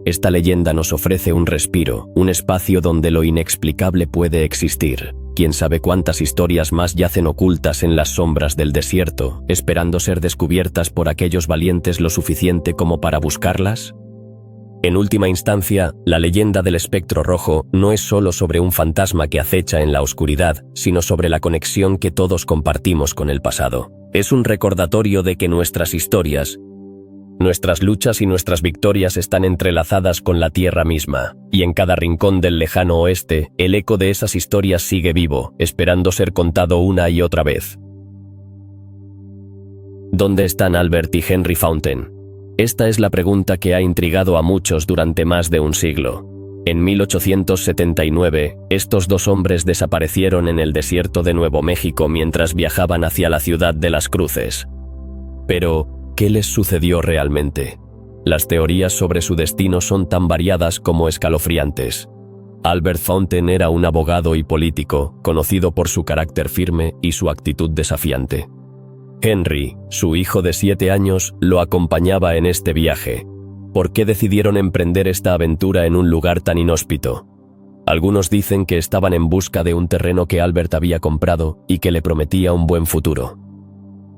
esta leyenda nos ofrece un respiro, un espacio donde lo inexplicable puede existir. Quién sabe cuántas historias más yacen ocultas en las sombras del desierto, esperando ser descubiertas por aquellos valientes lo suficiente como para buscarlas. En última instancia, la leyenda del espectro rojo no es solo sobre un fantasma que acecha en la oscuridad, sino sobre la conexión que todos compartimos con el pasado. Es un recordatorio de que nuestras historias, nuestras luchas y nuestras victorias están entrelazadas con la tierra misma, y en cada rincón del lejano oeste, el eco de esas historias sigue vivo, esperando ser contado una y otra vez. ¿Dónde están Albert y Henry Fountain? Esta es la pregunta que ha intrigado a muchos durante más de un siglo. En 1879, estos dos hombres desaparecieron en el desierto de Nuevo México mientras viajaban hacia la ciudad de Las Cruces. Pero, ¿qué les sucedió realmente? Las teorías sobre su destino son tan variadas como escalofriantes. Albert Fountain era un abogado y político, conocido por su carácter firme y su actitud desafiante. Henry, su hijo de 7 años, lo acompañaba en este viaje. ¿Por qué decidieron emprender esta aventura en un lugar tan inhóspito? Algunos dicen que estaban en busca de un terreno que Albert había comprado y que le prometía un buen futuro.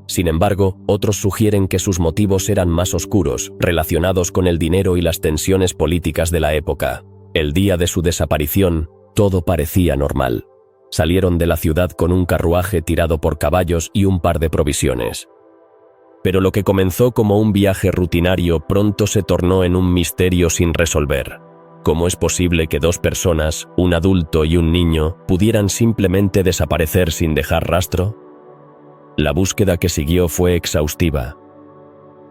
Sin embargo, otros sugieren que sus motivos eran más oscuros, relacionados con el dinero y las tensiones políticas de la época. El día de su desaparición, todo parecía normal. Salieron de la ciudad con un carruaje tirado por caballos y un par de provisiones. Pero lo que comenzó como un viaje rutinario pronto se tornó en un misterio sin resolver. ¿Cómo es posible que dos personas, un adulto y un niño, pudieran simplemente desaparecer sin dejar rastro? La búsqueda que siguió fue exhaustiva,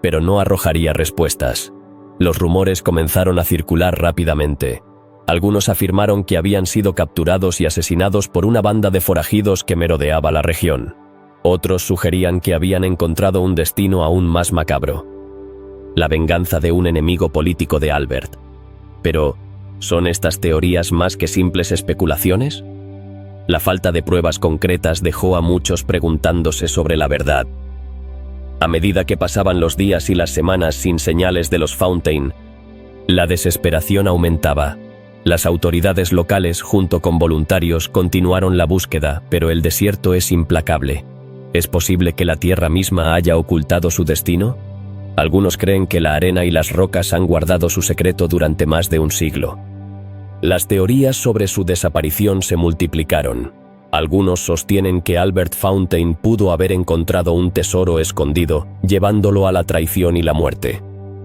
pero no arrojaría respuestas. Los rumores comenzaron a circular rápidamente. Algunos afirmaron que habían sido capturados y asesinados por una banda de forajidos que merodeaba la región. Otros sugerían que habían encontrado un destino aún más macabro: la venganza de un enemigo político de Albert. Pero, ¿son estas teorías más que simples especulaciones? La falta de pruebas concretas dejó a muchos preguntándose sobre la verdad. A medida que pasaban los días y las semanas sin señales de los Fountain, la desesperación aumentaba. Las autoridades locales, junto con voluntarios, continuaron la búsqueda, pero el desierto es implacable. ¿Es posible que la tierra misma haya ocultado su destino? Algunos creen que la arena y las rocas han guardado su secreto durante más de un siglo. Las teorías sobre su desaparición se multiplicaron. Algunos sostienen que Albert Fountain pudo haber encontrado un tesoro escondido, llevándolo a la traición y la muerte.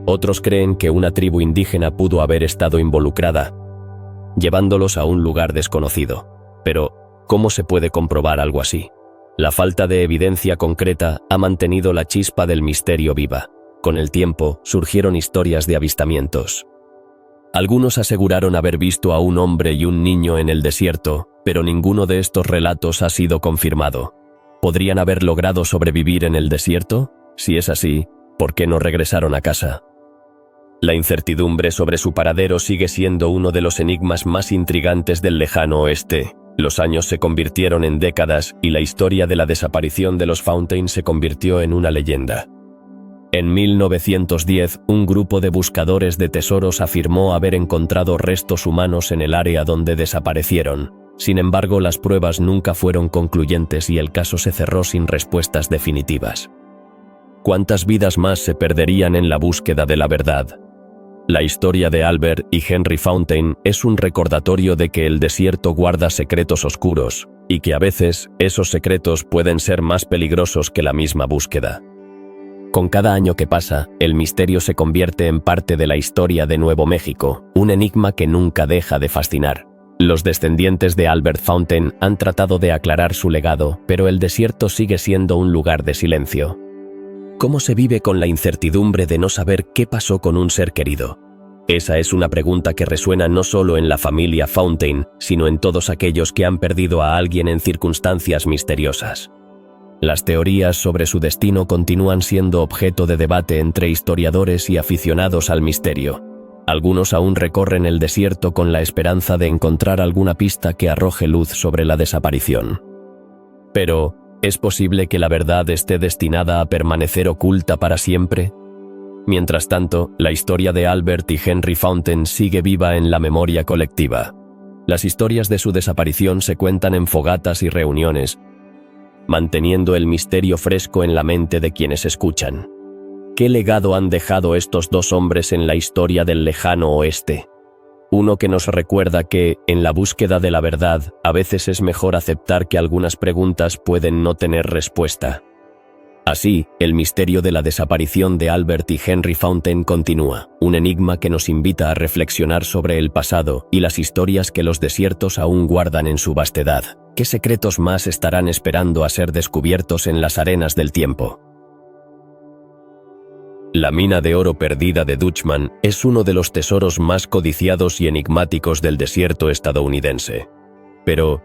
Otros creen que una tribu indígena pudo haber estado involucrada, llevándolos a un lugar desconocido. Pero, ¿cómo se puede comprobar algo así? La falta de evidencia concreta ha mantenido la chispa del misterio viva. Con el tiempo, surgieron historias de avistamientos. Algunos aseguraron haber visto a un hombre y un niño en el desierto, pero ninguno de estos relatos ha sido confirmado. ¿Podrían haber logrado sobrevivir en el desierto? Si es así, ¿por qué no regresaron a casa? La incertidumbre sobre su paradero sigue siendo uno de los enigmas más intrigantes del lejano oeste. Los años se convirtieron en décadas y la historia de la desaparición de los Fountain se convirtió en una leyenda. En 1910, un grupo de buscadores de tesoros afirmó haber encontrado restos humanos en el área donde desaparecieron. Sin embargo, las pruebas nunca fueron concluyentes y el caso se cerró sin respuestas definitivas. ¿Cuántas vidas más se perderían en la búsqueda de la verdad? La historia de Albert y Henry Fountain es un recordatorio de que el desierto guarda secretos oscuros, y que a veces esos secretos pueden ser más peligrosos que la misma búsqueda. Con cada año que pasa, el misterio se convierte en parte de la historia de Nuevo México, un enigma que nunca deja de fascinar. Los descendientes de Albert Fountain han tratado de aclarar su legado, pero el desierto sigue siendo un lugar de silencio. ¿Cómo se vive con la incertidumbre de no saber qué pasó con un ser querido? Esa es una pregunta que resuena no solo en la familia Fountain, sino en todos aquellos que han perdido a alguien en circunstancias misteriosas. Las teorías sobre su destino continúan siendo objeto de debate entre historiadores y aficionados al misterio. Algunos aún recorren el desierto con la esperanza de encontrar alguna pista que arroje luz sobre la desaparición. Pero, ¿es posible que la verdad esté destinada a permanecer oculta para siempre? Mientras tanto, la historia de Albert y Henry Fountain sigue viva en la memoria colectiva. Las historias de su desaparición se cuentan en fogatas y reuniones, manteniendo el misterio fresco en la mente de quienes escuchan. ¿Qué legado han dejado estos dos hombres en la historia del lejano oeste? Uno que nos recuerda que, en la búsqueda de la verdad, a veces es mejor aceptar que algunas preguntas pueden no tener respuesta. Así, el misterio de la desaparición de Albert y Henry Fountain continúa, un enigma que nos invita a reflexionar sobre el pasado y las historias que los desiertos aún guardan en su vastedad. ¿Qué secretos más estarán esperando a ser descubiertos en las arenas del tiempo? La mina de oro perdida de Dutchman es uno de los tesoros más codiciados y enigmáticos del desierto estadounidense. Pero,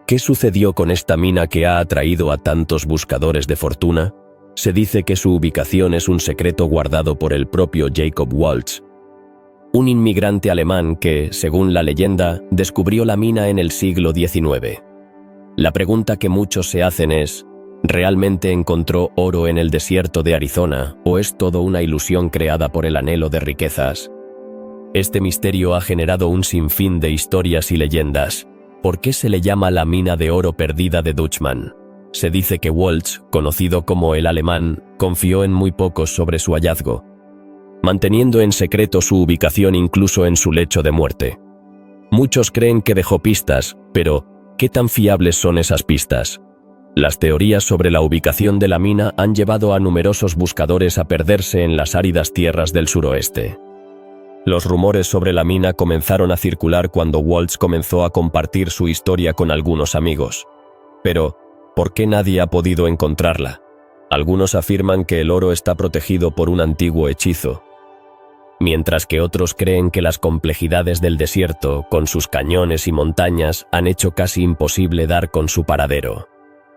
¿qué sucedió con esta mina que ha atraído a tantos buscadores de fortuna? Se dice que su ubicación es un secreto guardado por el propio Jacob Waltz, un inmigrante alemán que, según la leyenda, descubrió la mina en el siglo XIX. La pregunta que muchos se hacen es, ¿realmente encontró oro en el desierto de Arizona o es todo una ilusión creada por el anhelo de riquezas? Este misterio ha generado un sinfín de historias y leyendas. ¿Por qué se le llama la mina de oro perdida de Dutchman? Se dice que Waltz, conocido como el Alemán, confió en muy pocos sobre su hallazgo, manteniendo en secreto su ubicación incluso en su lecho de muerte. Muchos creen que dejó pistas, pero ¿qué tan fiables son esas pistas? Las teorías sobre la ubicación de la mina han llevado a numerosos buscadores a perderse en las áridas tierras del suroeste. Los rumores sobre la mina comenzaron a circular cuando Waltz comenzó a compartir su historia con algunos amigos. Pero, ¿por qué nadie ha podido encontrarla? Algunos afirman que el oro está protegido por un antiguo hechizo, mientras que otros creen que las complejidades del desierto, con sus cañones y montañas, han hecho casi imposible dar con su paradero.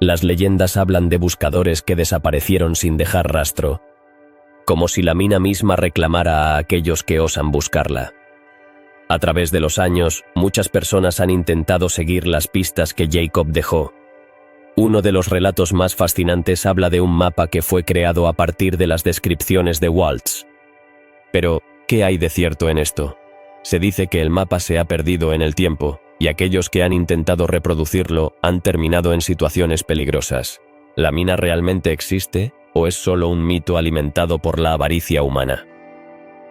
Las leyendas hablan de buscadores que desaparecieron sin dejar rastro, como si la mina misma reclamara a aquellos que osan buscarla. A través de los años, muchas personas han intentado seguir las pistas que Jacob dejó. Uno de los relatos más fascinantes habla de un mapa que fue creado a partir de las descripciones de Waltz. Pero, ¿qué hay de cierto en esto? Se dice que el mapa se ha perdido en el tiempo, y aquellos que han intentado reproducirlo han terminado en situaciones peligrosas. ¿La mina realmente existe o es solo un mito alimentado por la avaricia humana?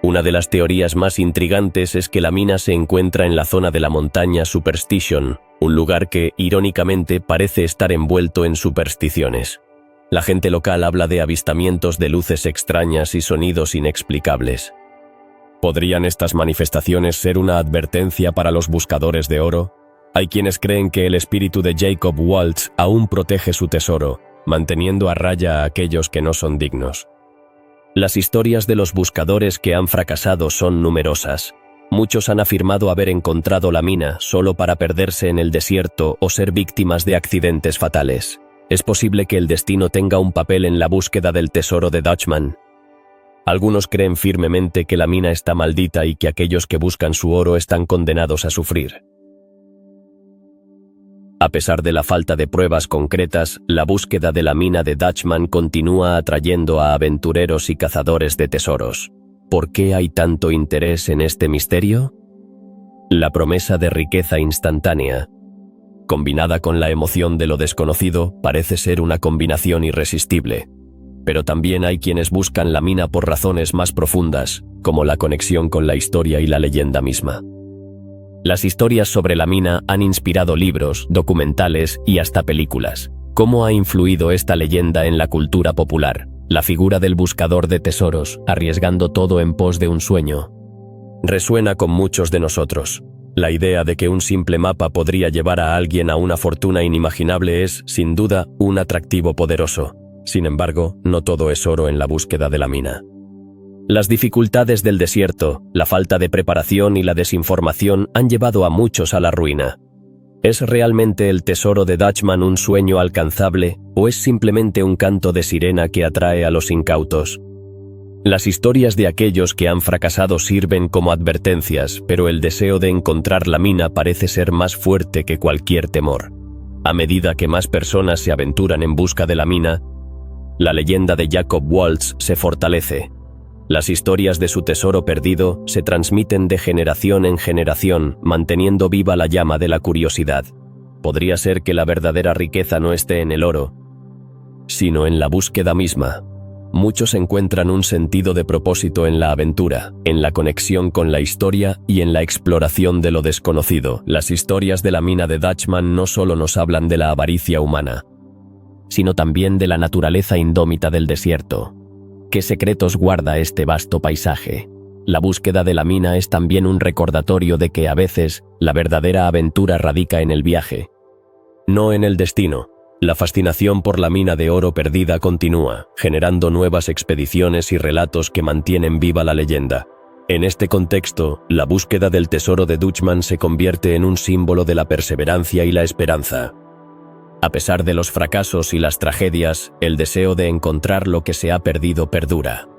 Una de las teorías más intrigantes es que la mina se encuentra en la zona de la montaña Superstition, un lugar que, irónicamente, parece estar envuelto en supersticiones. La gente local habla de avistamientos de luces extrañas y sonidos inexplicables. ¿Podrían estas manifestaciones ser una advertencia para los buscadores de oro? Hay quienes creen que el espíritu de Jacob Waltz aún protege su tesoro, manteniendo a raya a aquellos que no son dignos. Las historias de los buscadores que han fracasado son numerosas. Muchos han afirmado haber encontrado la mina solo para perderse en el desierto o ser víctimas de accidentes fatales. Es posible que el destino tenga un papel en la búsqueda del tesoro de Dutchman. Algunos creen firmemente que la mina está maldita y que aquellos que buscan su oro están condenados a sufrir. A pesar de la falta de pruebas concretas, la búsqueda de la mina de Dutchman continúa atrayendo a aventureros y cazadores de tesoros. ¿Por qué hay tanto interés en este misterio? La promesa de riqueza instantánea, combinada con la emoción de lo desconocido, parece ser una combinación irresistible. Pero también hay quienes buscan la mina por razones más profundas, como la conexión con la historia y la leyenda misma. Las historias sobre la mina han inspirado libros, documentales y hasta películas. ¿Cómo ha influido esta leyenda en la cultura popular? La figura del buscador de tesoros, arriesgando todo en pos de un sueño, resuena con muchos de nosotros. La idea de que un simple mapa podría llevar a alguien a una fortuna inimaginable es, sin duda, un atractivo poderoso. Sin embargo, no todo es oro en la búsqueda de la mina. Las dificultades del desierto, la falta de preparación y la desinformación han llevado a muchos a la ruina. ¿Es realmente el tesoro de Dutchman un sueño alcanzable, o es simplemente un canto de sirena que atrae a los incautos? Las historias de aquellos que han fracasado sirven como advertencias, pero el deseo de encontrar la mina parece ser más fuerte que cualquier temor. A medida que más personas se aventuran en busca de la mina, la leyenda de Jacob Waltz se fortalece. Las historias de su tesoro perdido se transmiten de generación en generación, manteniendo viva la llama de la curiosidad. Podría ser que la verdadera riqueza no esté en el oro, sino en la búsqueda misma. Muchos encuentran un sentido de propósito en la aventura, en la conexión con la historia y en la exploración de lo desconocido. Las historias de la mina de Dutchman no solo nos hablan de la avaricia humana, sino también de la naturaleza indómita del desierto. ¿Qué secretos guarda este vasto paisaje? La búsqueda de la mina es también un recordatorio de que a veces la verdadera aventura radica en el viaje, no en el destino. La fascinación por la mina de oro perdida continúa, generando nuevas expediciones y relatos que mantienen viva la leyenda. En este contexto, la búsqueda del tesoro de Dutchman se convierte en un símbolo de la perseverancia y la esperanza. A pesar de los fracasos y las tragedias, el deseo de encontrar lo que se ha perdido perdura.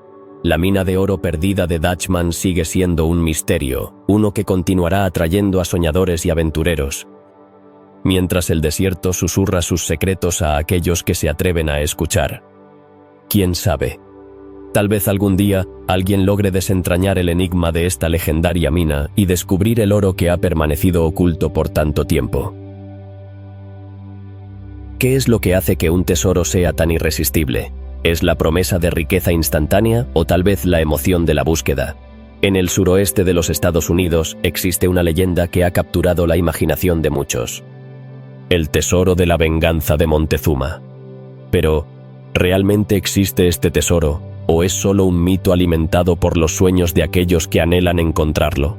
La mina de oro perdida de Dutchman sigue siendo un misterio, uno que continuará atrayendo a soñadores y aventureros, mientras el desierto susurra sus secretos a aquellos que se atreven a escuchar. ¿Quién sabe? Tal vez algún día alguien logre desentrañar el enigma de esta legendaria mina y descubrir el oro que ha permanecido oculto por tanto tiempo. ¿Qué es lo que hace que un tesoro sea tan irresistible? ¿Es la promesa de riqueza instantánea o tal vez la emoción de la búsqueda? En el suroeste de los Estados Unidos existe una leyenda que ha capturado la imaginación de muchos. El tesoro de la venganza de Montezuma. Pero, ¿realmente existe este tesoro, o es solo un mito alimentado por los sueños de aquellos que anhelan encontrarlo?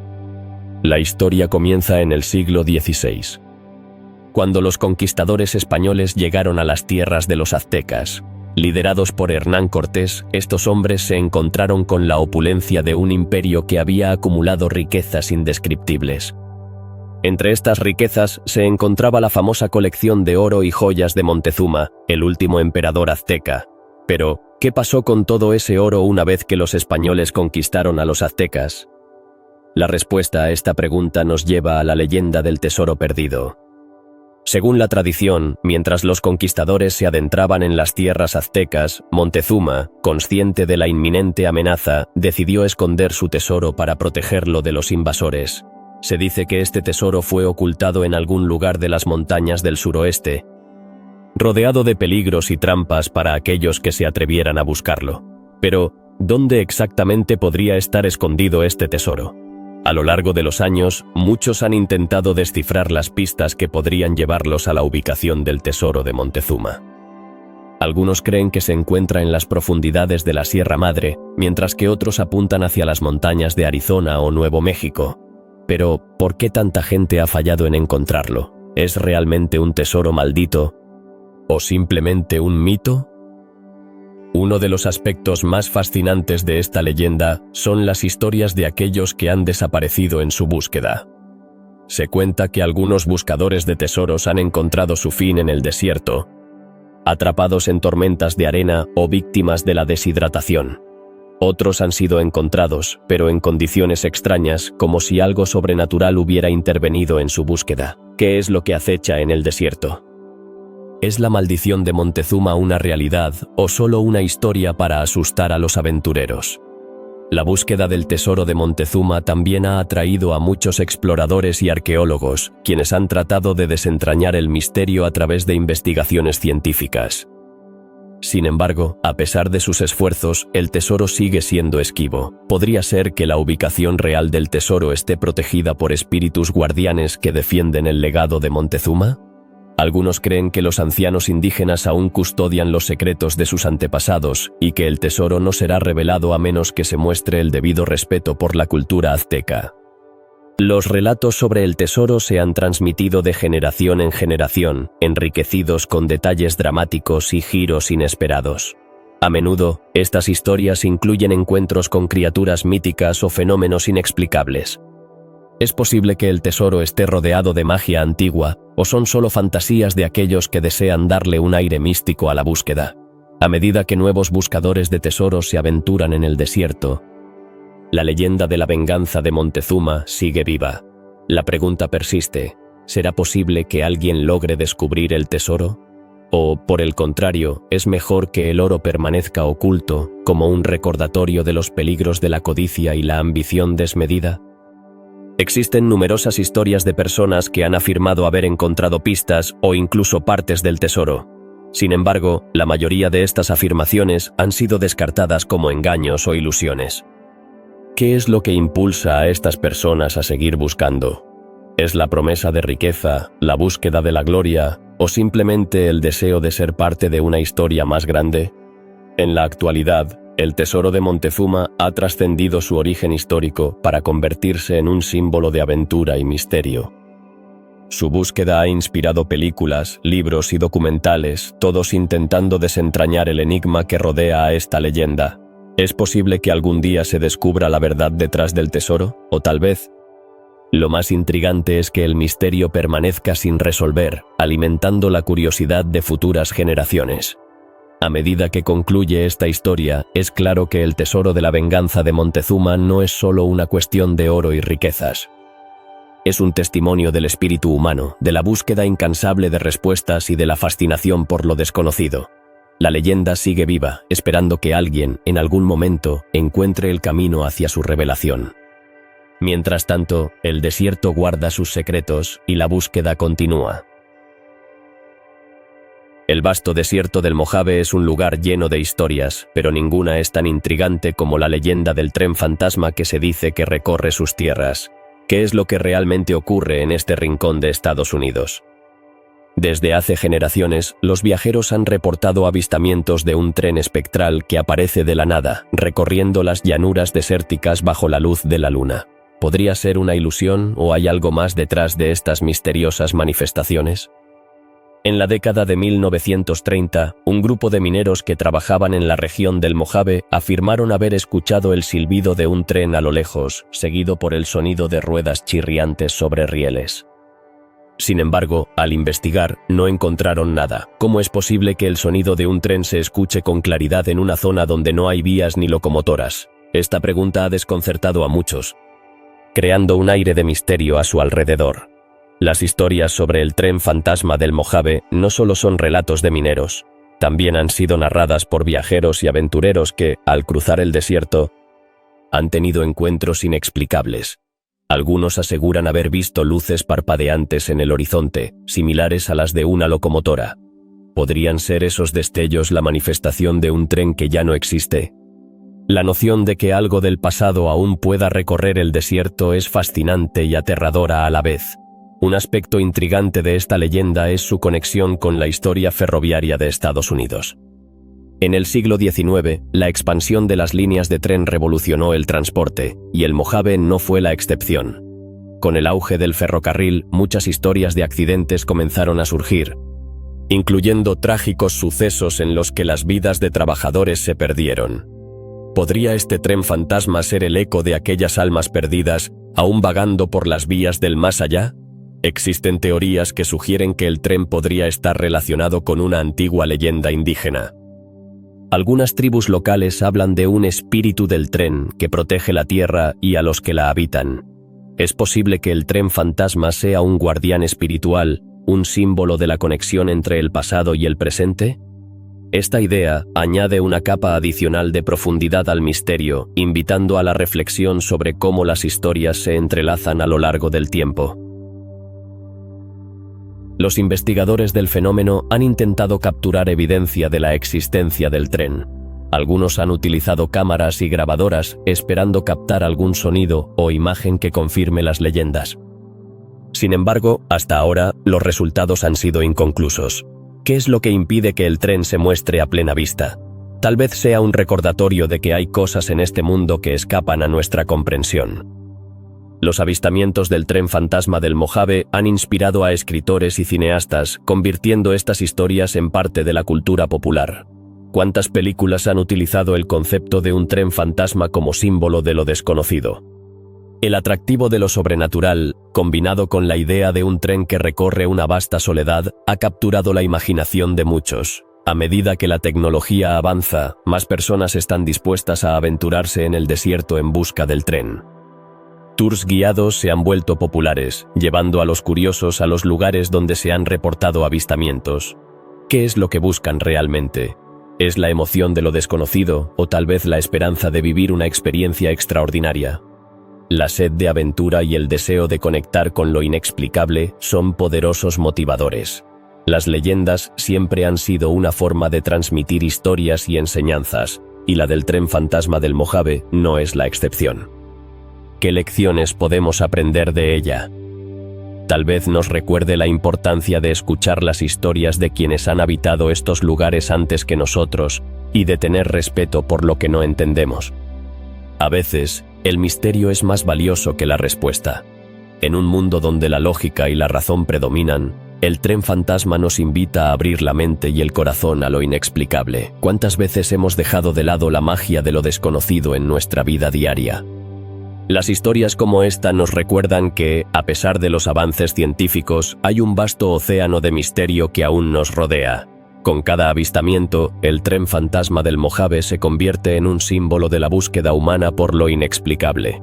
La historia comienza en el siglo XVI, cuando los conquistadores españoles llegaron a las tierras de los aztecas. Liderados por Hernán Cortés, estos hombres se encontraron con la opulencia de un imperio que había acumulado riquezas indescriptibles. Entre estas riquezas se encontraba la famosa colección de oro y joyas de Montezuma, el último emperador azteca. Pero, ¿qué pasó con todo ese oro una vez que los españoles conquistaron a los aztecas? La respuesta a esta pregunta nos lleva a la leyenda del tesoro perdido. Según la tradición, mientras los conquistadores se adentraban en las tierras aztecas, Montezuma, consciente de la inminente amenaza, decidió esconder su tesoro para protegerlo de los invasores. Se dice que este tesoro fue ocultado en algún lugar de las montañas del suroeste, rodeado de peligros y trampas para aquellos que se atrevieran a buscarlo. Pero, ¿dónde exactamente podría estar escondido este tesoro? A lo largo de los años, muchos han intentado descifrar las pistas que podrían llevarlos a la ubicación del tesoro de Montezuma. Algunos creen que se encuentra en las profundidades de la Sierra Madre, mientras que otros apuntan hacia las montañas de Arizona o Nuevo México. Pero, ¿por qué tanta gente ha fallado en encontrarlo? ¿Es realmente un tesoro maldito? ¿O simplemente un mito? Uno de los aspectos más fascinantes de esta leyenda son las historias de aquellos que han desaparecido en su búsqueda. Se cuenta que algunos buscadores de tesoros han encontrado su fin en el desierto, atrapados en tormentas de arena o víctimas de la deshidratación. Otros han sido encontrados, pero en condiciones extrañas, como si algo sobrenatural hubiera intervenido en su búsqueda. ¿Qué es lo que acecha en el desierto? ¿Es la maldición de Montezuma una realidad o solo una historia para asustar a los aventureros? La búsqueda del tesoro de Montezuma también ha atraído a muchos exploradores y arqueólogos, quienes han tratado de desentrañar el misterio a través de investigaciones científicas. Sin embargo, a pesar de sus esfuerzos, el tesoro sigue siendo esquivo. ¿Podría ser que la ubicación real del tesoro esté protegida por espíritus guardianes que defienden el legado de Montezuma? Algunos creen que los ancianos indígenas aún custodian los secretos de sus antepasados y que el tesoro no será revelado a menos que se muestre el debido respeto por la cultura azteca. Los relatos sobre el tesoro se han transmitido de generación en generación, enriquecidos con detalles dramáticos y giros inesperados. A menudo, estas historias incluyen encuentros con criaturas míticas o fenómenos inexplicables. ¿Es posible que el tesoro esté rodeado de magia antigua, o son solo fantasías de aquellos que desean darle un aire místico a la búsqueda? A medida que nuevos buscadores de tesoros se aventuran en el desierto, la leyenda de la venganza de Montezuma sigue viva. La pregunta persiste: ¿será posible que alguien logre descubrir el tesoro? ¿O, por el contrario, es mejor que el oro permanezca oculto, como un recordatorio de los peligros de la codicia y la ambición desmedida? Existen numerosas historias de personas que han afirmado haber encontrado pistas o incluso partes del tesoro. Sin embargo, la mayoría de estas afirmaciones han sido descartadas como engaños o ilusiones. ¿Qué es lo que impulsa a estas personas a seguir buscando? ¿Es la promesa de riqueza, la búsqueda de la gloria o simplemente el deseo de ser parte de una historia más grande? En la actualidad, el tesoro de Montezuma ha trascendido su origen histórico para convertirse en un símbolo de aventura y misterio. Su búsqueda ha inspirado películas, libros y documentales, todos intentando desentrañar el enigma que rodea a esta leyenda. ¿Es posible que algún día se descubra la verdad detrás del tesoro? ¿O tal vez? Lo más intrigante es que el misterio permanezca sin resolver, alimentando la curiosidad de futuras generaciones. A medida que concluye esta historia, es claro que el tesoro de la venganza de Montezuma no es solo una cuestión de oro y riquezas. Es un testimonio del espíritu humano, de la búsqueda incansable de respuestas y de la fascinación por lo desconocido. La leyenda sigue viva, esperando que alguien, en algún momento, encuentre el camino hacia su revelación. Mientras tanto, el desierto guarda sus secretos y la búsqueda continúa. El vasto desierto del Mojave es un lugar lleno de historias, pero ninguna es tan intrigante como la leyenda del tren fantasma que se dice que recorre sus tierras. ¿Qué es lo que realmente ocurre en este rincón de Estados Unidos? Desde hace generaciones, los viajeros han reportado avistamientos de un tren espectral que aparece de la nada, recorriendo las llanuras desérticas bajo la luz de la luna. ¿Podría ser una ilusión o hay algo más detrás de estas misteriosas manifestaciones? En la década de 1930, un grupo de mineros que trabajaban en la región del Mojave afirmaron haber escuchado el silbido de un tren a lo lejos, seguido por el sonido de ruedas chirriantes sobre rieles. Sin embargo, al investigar, no encontraron nada. ¿Cómo es posible que el sonido de un tren se escuche con claridad en una zona donde no hay vías ni locomotoras? Esta pregunta ha desconcertado a muchos, creando un aire de misterio a su alrededor. Las historias sobre el tren fantasma del Mojave no solo son relatos de mineros, también han sido narradas por viajeros y aventureros que, al cruzar el desierto, han tenido encuentros inexplicables. Algunos aseguran haber visto luces parpadeantes en el horizonte, similares a las de una locomotora. ¿Podrían ser esos destellos la manifestación de un tren que ya no existe? La noción de que algo del pasado aún pueda recorrer el desierto es fascinante y aterradora a la vez. Un aspecto intrigante de esta leyenda es su conexión con la historia ferroviaria de Estados Unidos. En el siglo XIX, la expansión de las líneas de tren revolucionó el transporte, y el Mojave no fue la excepción. Con el auge del ferrocarril, muchas historias de accidentes comenzaron a surgir. incluyendo trágicos sucesos en los que las vidas de trabajadores se perdieron. ¿Podría este tren fantasma ser el eco de aquellas almas perdidas, aún vagando por las vías del más allá? Existen teorías que sugieren que el tren podría estar relacionado con una antigua leyenda indígena. Algunas tribus locales hablan de un espíritu del tren que protege la tierra y a los que la habitan. ¿Es posible que el tren fantasma sea un guardián espiritual, un símbolo de la conexión entre el pasado y el presente? Esta idea añade una capa adicional de profundidad al misterio, invitando a la reflexión sobre cómo las historias se entrelazan a lo largo del tiempo. Los investigadores del fenómeno han intentado capturar evidencia de la existencia del tren. Algunos han utilizado cámaras y grabadoras esperando captar algún sonido o imagen que confirme las leyendas. Sin embargo, hasta ahora, los resultados han sido inconclusos. ¿Qué es lo que impide que el tren se muestre a plena vista? Tal vez sea un recordatorio de que hay cosas en este mundo que escapan a nuestra comprensión. Los avistamientos del tren fantasma del Mojave han inspirado a escritores y cineastas, convirtiendo estas historias en parte de la cultura popular. ¿Cuántas películas han utilizado el concepto de un tren fantasma como símbolo de lo desconocido? El atractivo de lo sobrenatural, combinado con la idea de un tren que recorre una vasta soledad, ha capturado la imaginación de muchos. A medida que la tecnología avanza, más personas están dispuestas a aventurarse en el desierto en busca del tren. Tours guiados se han vuelto populares, llevando a los curiosos a los lugares donde se han reportado avistamientos. ¿Qué es lo que buscan realmente? ¿Es la emoción de lo desconocido o tal vez la esperanza de vivir una experiencia extraordinaria? La sed de aventura y el deseo de conectar con lo inexplicable son poderosos motivadores. Las leyendas siempre han sido una forma de transmitir historias y enseñanzas, y la del tren fantasma del Mojave no es la excepción. ¿Qué lecciones podemos aprender de ella? Tal vez nos recuerde la importancia de escuchar las historias de quienes han habitado estos lugares antes que nosotros y de tener respeto por lo que no entendemos. A veces, el misterio es más valioso que la respuesta. En un mundo donde la lógica y la razón predominan, el tren fantasma nos invita a abrir la mente y el corazón a lo inexplicable. ¿Cuántas veces hemos dejado de lado la magia de lo desconocido en nuestra vida diaria? Las historias como esta nos recuerdan que, a pesar de los avances científicos, hay un vasto océano de misterio que aún nos rodea. Con cada avistamiento, el tren fantasma del Mojave se convierte en un símbolo de la búsqueda humana por lo inexplicable.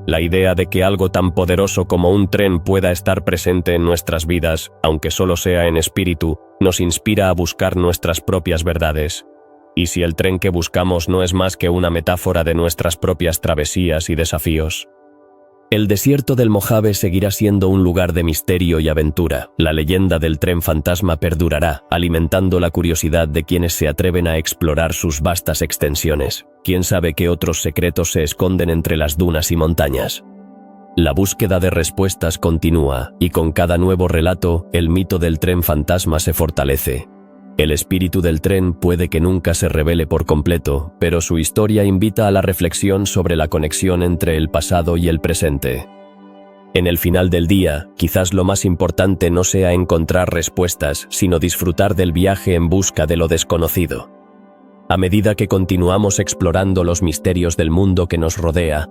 La idea de que algo tan poderoso como un tren pueda estar presente en nuestras vidas, aunque solo sea en espíritu, nos inspira a buscar nuestras propias verdades. ¿Y si el tren que buscamos no es más que una metáfora de nuestras propias travesías y desafíos? El desierto del Mojave seguirá siendo un lugar de misterio y aventura. La leyenda del tren fantasma perdurará, alimentando la curiosidad de quienes se atreven a explorar sus vastas extensiones. ¿Quién sabe qué otros secretos se esconden entre las dunas y montañas? La búsqueda de respuestas continúa, y con cada nuevo relato, el mito del tren fantasma se fortalece. El espíritu del tren puede que nunca se revele por completo, pero su historia invita a la reflexión sobre la conexión entre el pasado y el presente. En el final del día, quizás lo más importante no sea encontrar respuestas, sino disfrutar del viaje en busca de lo desconocido. A medida que continuamos explorando los misterios del mundo que nos rodea,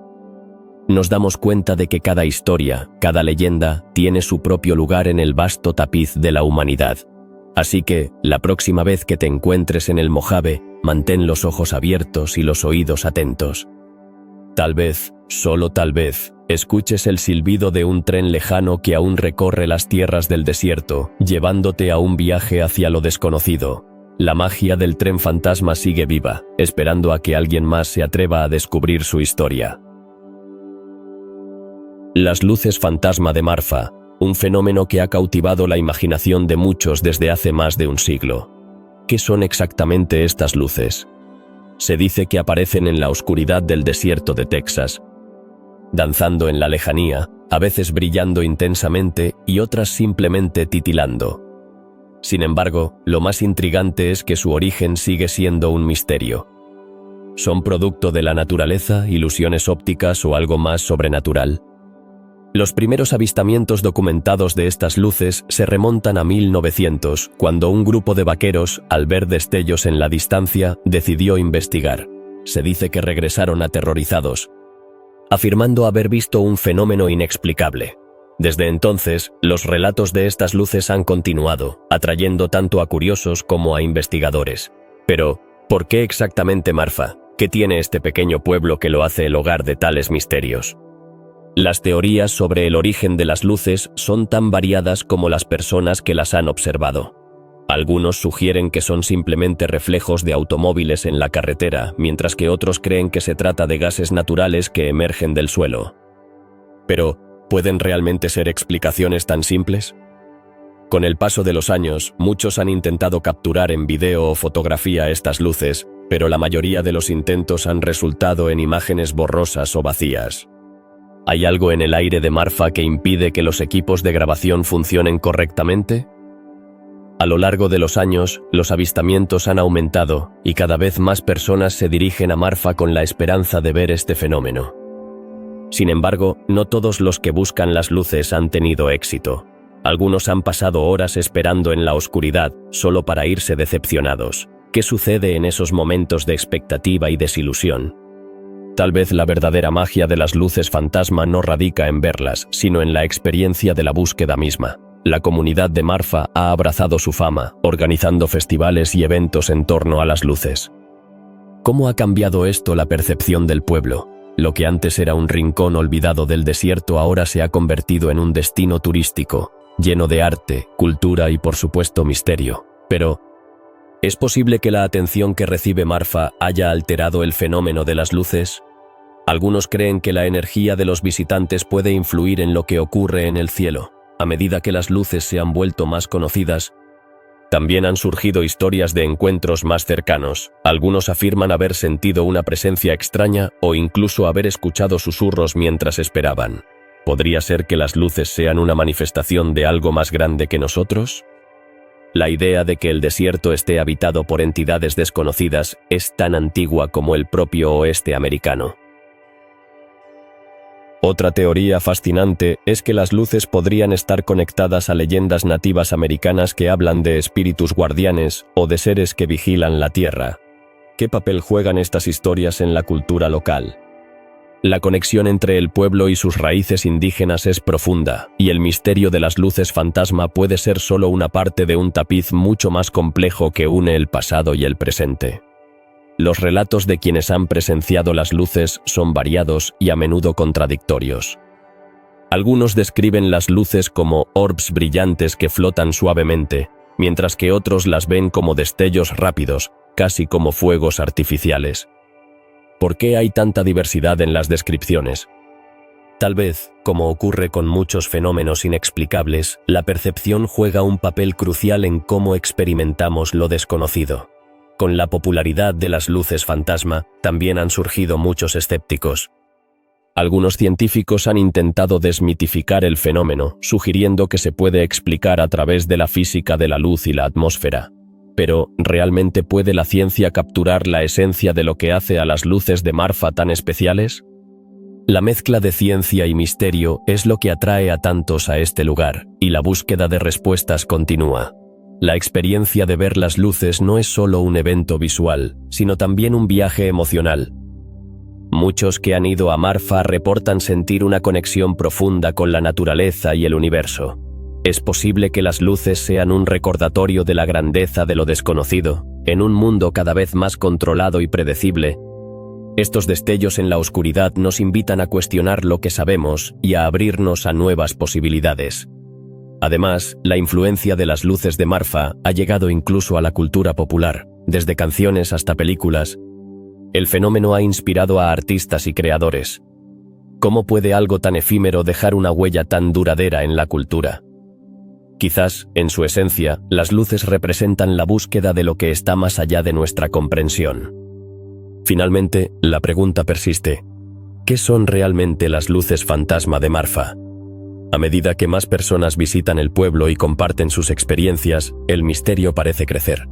nos damos cuenta de que cada historia, cada leyenda, tiene su propio lugar en el vasto tapiz de la humanidad. Así que, la próxima vez que te encuentres en el Mojave, mantén los ojos abiertos y los oídos atentos. Tal vez, solo tal vez, escuches el silbido de un tren lejano que aún recorre las tierras del desierto, llevándote a un viaje hacia lo desconocido. La magia del tren fantasma sigue viva, esperando a que alguien más se atreva a descubrir su historia. Las luces fantasma de Marfa. Un fenómeno que ha cautivado la imaginación de muchos desde hace más de un siglo. ¿Qué son exactamente estas luces? Se dice que aparecen en la oscuridad del desierto de Texas, danzando en la lejanía, a veces brillando intensamente y otras simplemente titilando. Sin embargo, lo más intrigante es que su origen sigue siendo un misterio. ¿Son producto de la naturaleza, ilusiones ópticas o algo más sobrenatural? Los primeros avistamientos documentados de estas luces se remontan a 1900, cuando un grupo de vaqueros, al ver destellos en la distancia, decidió investigar. Se dice que regresaron aterrorizados, afirmando haber visto un fenómeno inexplicable. Desde entonces, los relatos de estas luces han continuado, atrayendo tanto a curiosos como a investigadores. Pero, ¿por qué exactamente Marfa? ¿Qué tiene este pequeño pueblo que lo hace el hogar de tales misterios? Las teorías sobre el origen de las luces son tan variadas como las personas que las han observado. Algunos sugieren que son simplemente reflejos de automóviles en la carretera, mientras que otros creen que se trata de gases naturales que emergen del suelo. Pero, ¿pueden realmente ser explicaciones tan simples? Con el paso de los años, muchos han intentado capturar en video o fotografía estas luces, pero la mayoría de los intentos han resultado en imágenes borrosas o vacías. ¿Hay algo en el aire de Marfa que impide que los equipos de grabación funcionen correctamente? A lo largo de los años, los avistamientos han aumentado y cada vez más personas se dirigen a Marfa con la esperanza de ver este fenómeno. Sin embargo, no todos los que buscan las luces han tenido éxito. Algunos han pasado horas esperando en la oscuridad, solo para irse decepcionados. ¿Qué sucede en esos momentos de expectativa y desilusión? Tal vez la verdadera magia de las luces fantasma no radica en verlas, sino en la experiencia de la búsqueda misma. La comunidad de Marfa ha abrazado su fama, organizando festivales y eventos en torno a las luces. ¿Cómo ha cambiado esto la percepción del pueblo? Lo que antes era un rincón olvidado del desierto ahora se ha convertido en un destino turístico, lleno de arte, cultura y por supuesto misterio. Pero, ¿es posible que la atención que recibe Marfa haya alterado el fenómeno de las luces? Algunos creen que la energía de los visitantes puede influir en lo que ocurre en el cielo. A medida que las luces se han vuelto más conocidas, también han surgido historias de encuentros más cercanos. Algunos afirman haber sentido una presencia extraña o incluso haber escuchado susurros mientras esperaban. ¿Podría ser que las luces sean una manifestación de algo más grande que nosotros? La idea de que el desierto esté habitado por entidades desconocidas es tan antigua como el propio oeste americano. Otra teoría fascinante es que las luces podrían estar conectadas a leyendas nativas americanas que hablan de espíritus guardianes o de seres que vigilan la tierra. ¿Qué papel juegan estas historias en la cultura local? La conexión entre el pueblo y sus raíces indígenas es profunda, y el misterio de las luces fantasma puede ser solo una parte de un tapiz mucho más complejo que une el pasado y el presente. Los relatos de quienes han presenciado las luces son variados y a menudo contradictorios. Algunos describen las luces como orbs brillantes que flotan suavemente, mientras que otros las ven como destellos rápidos, casi como fuegos artificiales. ¿Por qué hay tanta diversidad en las descripciones? Tal vez, como ocurre con muchos fenómenos inexplicables, la percepción juega un papel crucial en cómo experimentamos lo desconocido. Con la popularidad de las luces fantasma, también han surgido muchos escépticos. Algunos científicos han intentado desmitificar el fenómeno, sugiriendo que se puede explicar a través de la física de la luz y la atmósfera. Pero, ¿realmente puede la ciencia capturar la esencia de lo que hace a las luces de Marfa tan especiales? La mezcla de ciencia y misterio es lo que atrae a tantos a este lugar, y la búsqueda de respuestas continúa. La experiencia de ver las luces no es solo un evento visual, sino también un viaje emocional. Muchos que han ido a Marfa reportan sentir una conexión profunda con la naturaleza y el universo. ¿Es posible que las luces sean un recordatorio de la grandeza de lo desconocido, en un mundo cada vez más controlado y predecible? Estos destellos en la oscuridad nos invitan a cuestionar lo que sabemos y a abrirnos a nuevas posibilidades. Además, la influencia de las luces de Marfa ha llegado incluso a la cultura popular, desde canciones hasta películas. El fenómeno ha inspirado a artistas y creadores. ¿Cómo puede algo tan efímero dejar una huella tan duradera en la cultura? Quizás, en su esencia, las luces representan la búsqueda de lo que está más allá de nuestra comprensión. Finalmente, la pregunta persiste: ¿qué son realmente las luces fantasma de Marfa? A medida que más personas visitan el pueblo y comparten sus experiencias, el misterio parece crecer.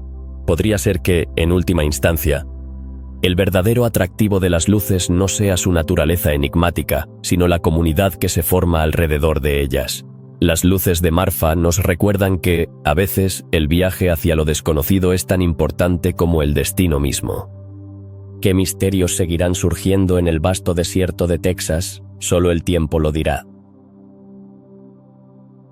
Podría ser que, en última instancia, El verdadero atractivo de las luces no sea su naturaleza enigmática, sino la comunidad que se forma alrededor de ellas. Las luces de Marfa nos recuerdan que, a veces, el viaje hacia lo desconocido es tan importante como el destino mismo. ¿Qué misterios seguirán surgiendo en el vasto desierto de Texas? Solo el tiempo lo dirá.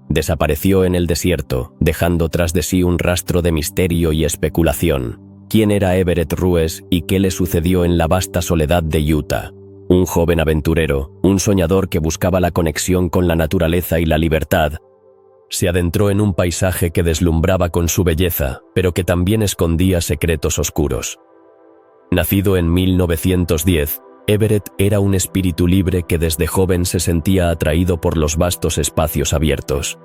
Desapareció en el desierto, dejando tras de sí un rastro de misterio y especulación. ¿Quién era Everett Ruiz y qué le sucedió en la vasta soledad de Utah? Un joven aventurero, un soñador que buscaba la conexión con la naturaleza y la libertad, se adentró en un paisaje que deslumbraba con su belleza, pero que también escondía secretos oscuros. Nacido en 1910, Everett era un espíritu libre que desde joven se sentía atraído por los vastos espacios abiertos.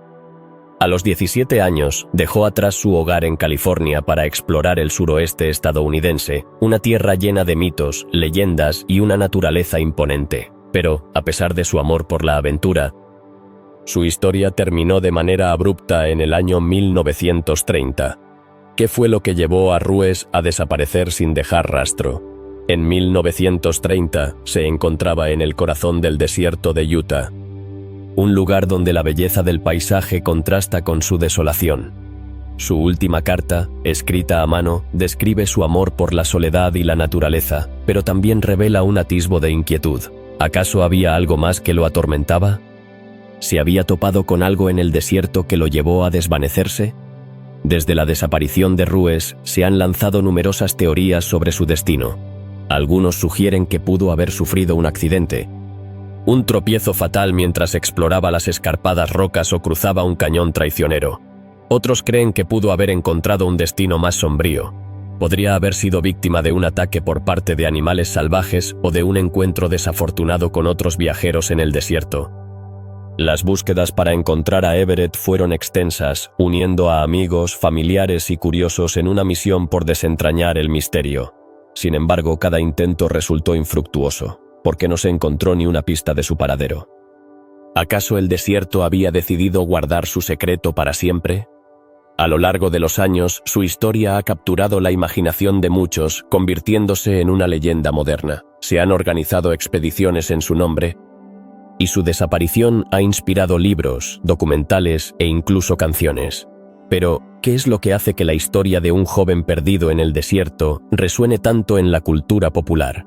A los 17 años, dejó atrás su hogar en California para explorar el suroeste estadounidense, una tierra llena de mitos, leyendas y una naturaleza imponente. Pero, a pesar de su amor por la aventura, su historia terminó de manera abrupta en el año 1930. ¿Qué fue lo que llevó a Ruiz a desaparecer sin dejar rastro? En 1930 se encontraba en el corazón del desierto de Utah, un lugar donde la belleza del paisaje contrasta con su desolación. Su última carta, escrita a mano, describe su amor por la soledad y la naturaleza, pero también revela un atisbo de inquietud. ¿Acaso había algo más que lo atormentaba? ¿Se había topado con algo en el desierto que lo llevó a desvanecerse? Desde la desaparición de Ruiz, se han lanzado numerosas teorías sobre su destino. Algunos sugieren que pudo haber sufrido un accidente, un tropiezo fatal mientras exploraba las escarpadas rocas o cruzaba un cañón traicionero. Otros creen que pudo haber encontrado un destino más sombrío. Podría haber sido víctima de un ataque por parte de animales salvajes o de un encuentro desafortunado con otros viajeros en el desierto. Las búsquedas para encontrar a Everett fueron extensas, uniendo a amigos, familiares y curiosos en una misión por desentrañar el misterio. Sin embargo, cada intento resultó infructuoso, porque no se encontró ni una pista de su paradero. ¿Acaso el desierto había decidido guardar su secreto para siempre? A lo largo de los años, su historia ha capturado la imaginación de muchos, convirtiéndose en una leyenda moderna. Se han organizado expediciones en su nombre, y su desaparición ha inspirado libros, documentales e incluso canciones. Pero, ¿qué es lo que hace que la historia de un joven perdido en el desierto resuene tanto en la cultura popular?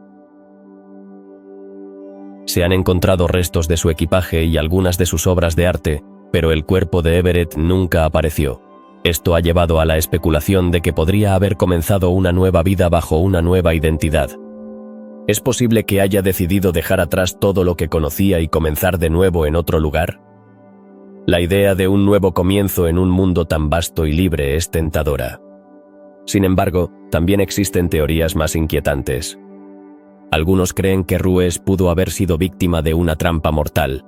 Se han encontrado restos de su equipaje y algunas de sus obras de arte, pero el cuerpo de Everett nunca apareció. Esto ha llevado a la especulación de que podría haber comenzado una nueva vida bajo una nueva identidad. ¿Es posible que haya decidido dejar atrás todo lo que conocía y comenzar de nuevo en otro lugar? La idea de un nuevo comienzo en un mundo tan vasto y libre es tentadora. Sin embargo, también existen teorías más inquietantes. Algunos creen que Ruiz pudo haber sido víctima de una trampa mortal.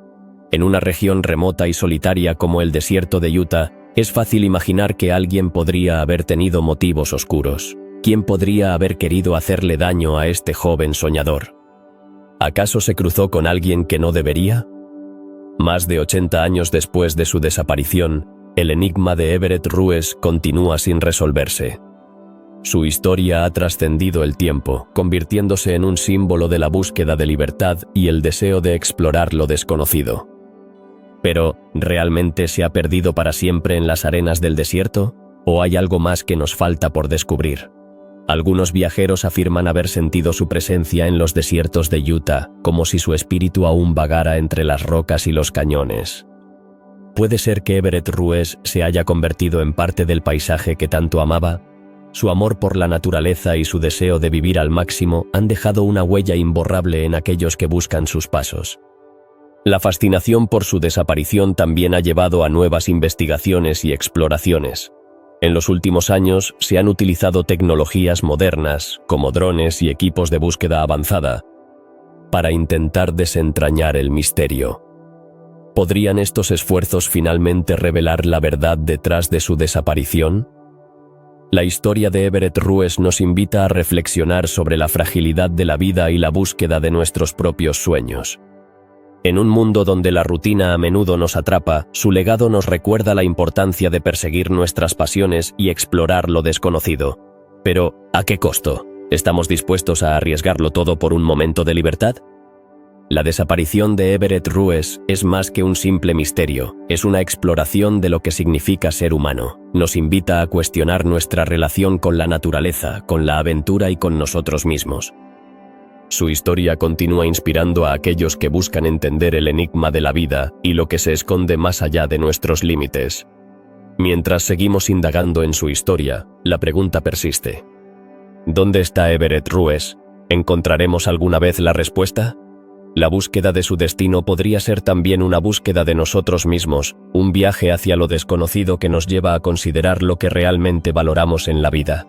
En una región remota y solitaria como el desierto de Utah, es fácil imaginar que alguien podría haber tenido motivos oscuros. ¿Quién podría haber querido hacerle daño a este joven soñador? ¿Acaso se cruzó con alguien que no debería? Más de 80 años después de su desaparición, el enigma de Everett Ruiz continúa sin resolverse. Su historia ha trascendido el tiempo, convirtiéndose en un símbolo de la búsqueda de libertad y el deseo de explorar lo desconocido. Pero, ¿realmente se ha perdido para siempre en las arenas del desierto? ¿O hay algo más que nos falta por descubrir? Algunos viajeros afirman haber sentido su presencia en los desiertos de Utah, como si su espíritu aún vagara entre las rocas y los cañones. ¿Puede ser que Everett Ruiz se haya convertido en parte del paisaje que tanto amaba? Su amor por la naturaleza y su deseo de vivir al máximo han dejado una huella imborrable en aquellos que buscan sus pasos. La fascinación por su desaparición también ha llevado a nuevas investigaciones y exploraciones. En los últimos años se han utilizado tecnologías modernas, como drones y equipos de búsqueda avanzada, para intentar desentrañar el misterio. ¿Podrían estos esfuerzos finalmente revelar la verdad detrás de su desaparición? La historia de Everett Ruiz nos invita a reflexionar sobre la fragilidad de la vida y la búsqueda de nuestros propios sueños. En un mundo donde la rutina a menudo nos atrapa, su legado nos recuerda la importancia de perseguir nuestras pasiones y explorar lo desconocido. Pero, ¿a qué costo? ¿Estamos dispuestos a arriesgarlo todo por un momento de libertad? La desaparición de Everett Ruiz es más que un simple misterio, es una exploración de lo que significa ser humano. Nos invita a cuestionar nuestra relación con la naturaleza, con la aventura y con nosotros mismos. Su historia continúa inspirando a aquellos que buscan entender el enigma de la vida y lo que se esconde más allá de nuestros límites. Mientras seguimos indagando en su historia, la pregunta persiste. ¿Dónde está Everett Ruiz? ¿Encontraremos alguna vez la respuesta? La búsqueda de su destino podría ser también una búsqueda de nosotros mismos, un viaje hacia lo desconocido que nos lleva a considerar lo que realmente valoramos en la vida.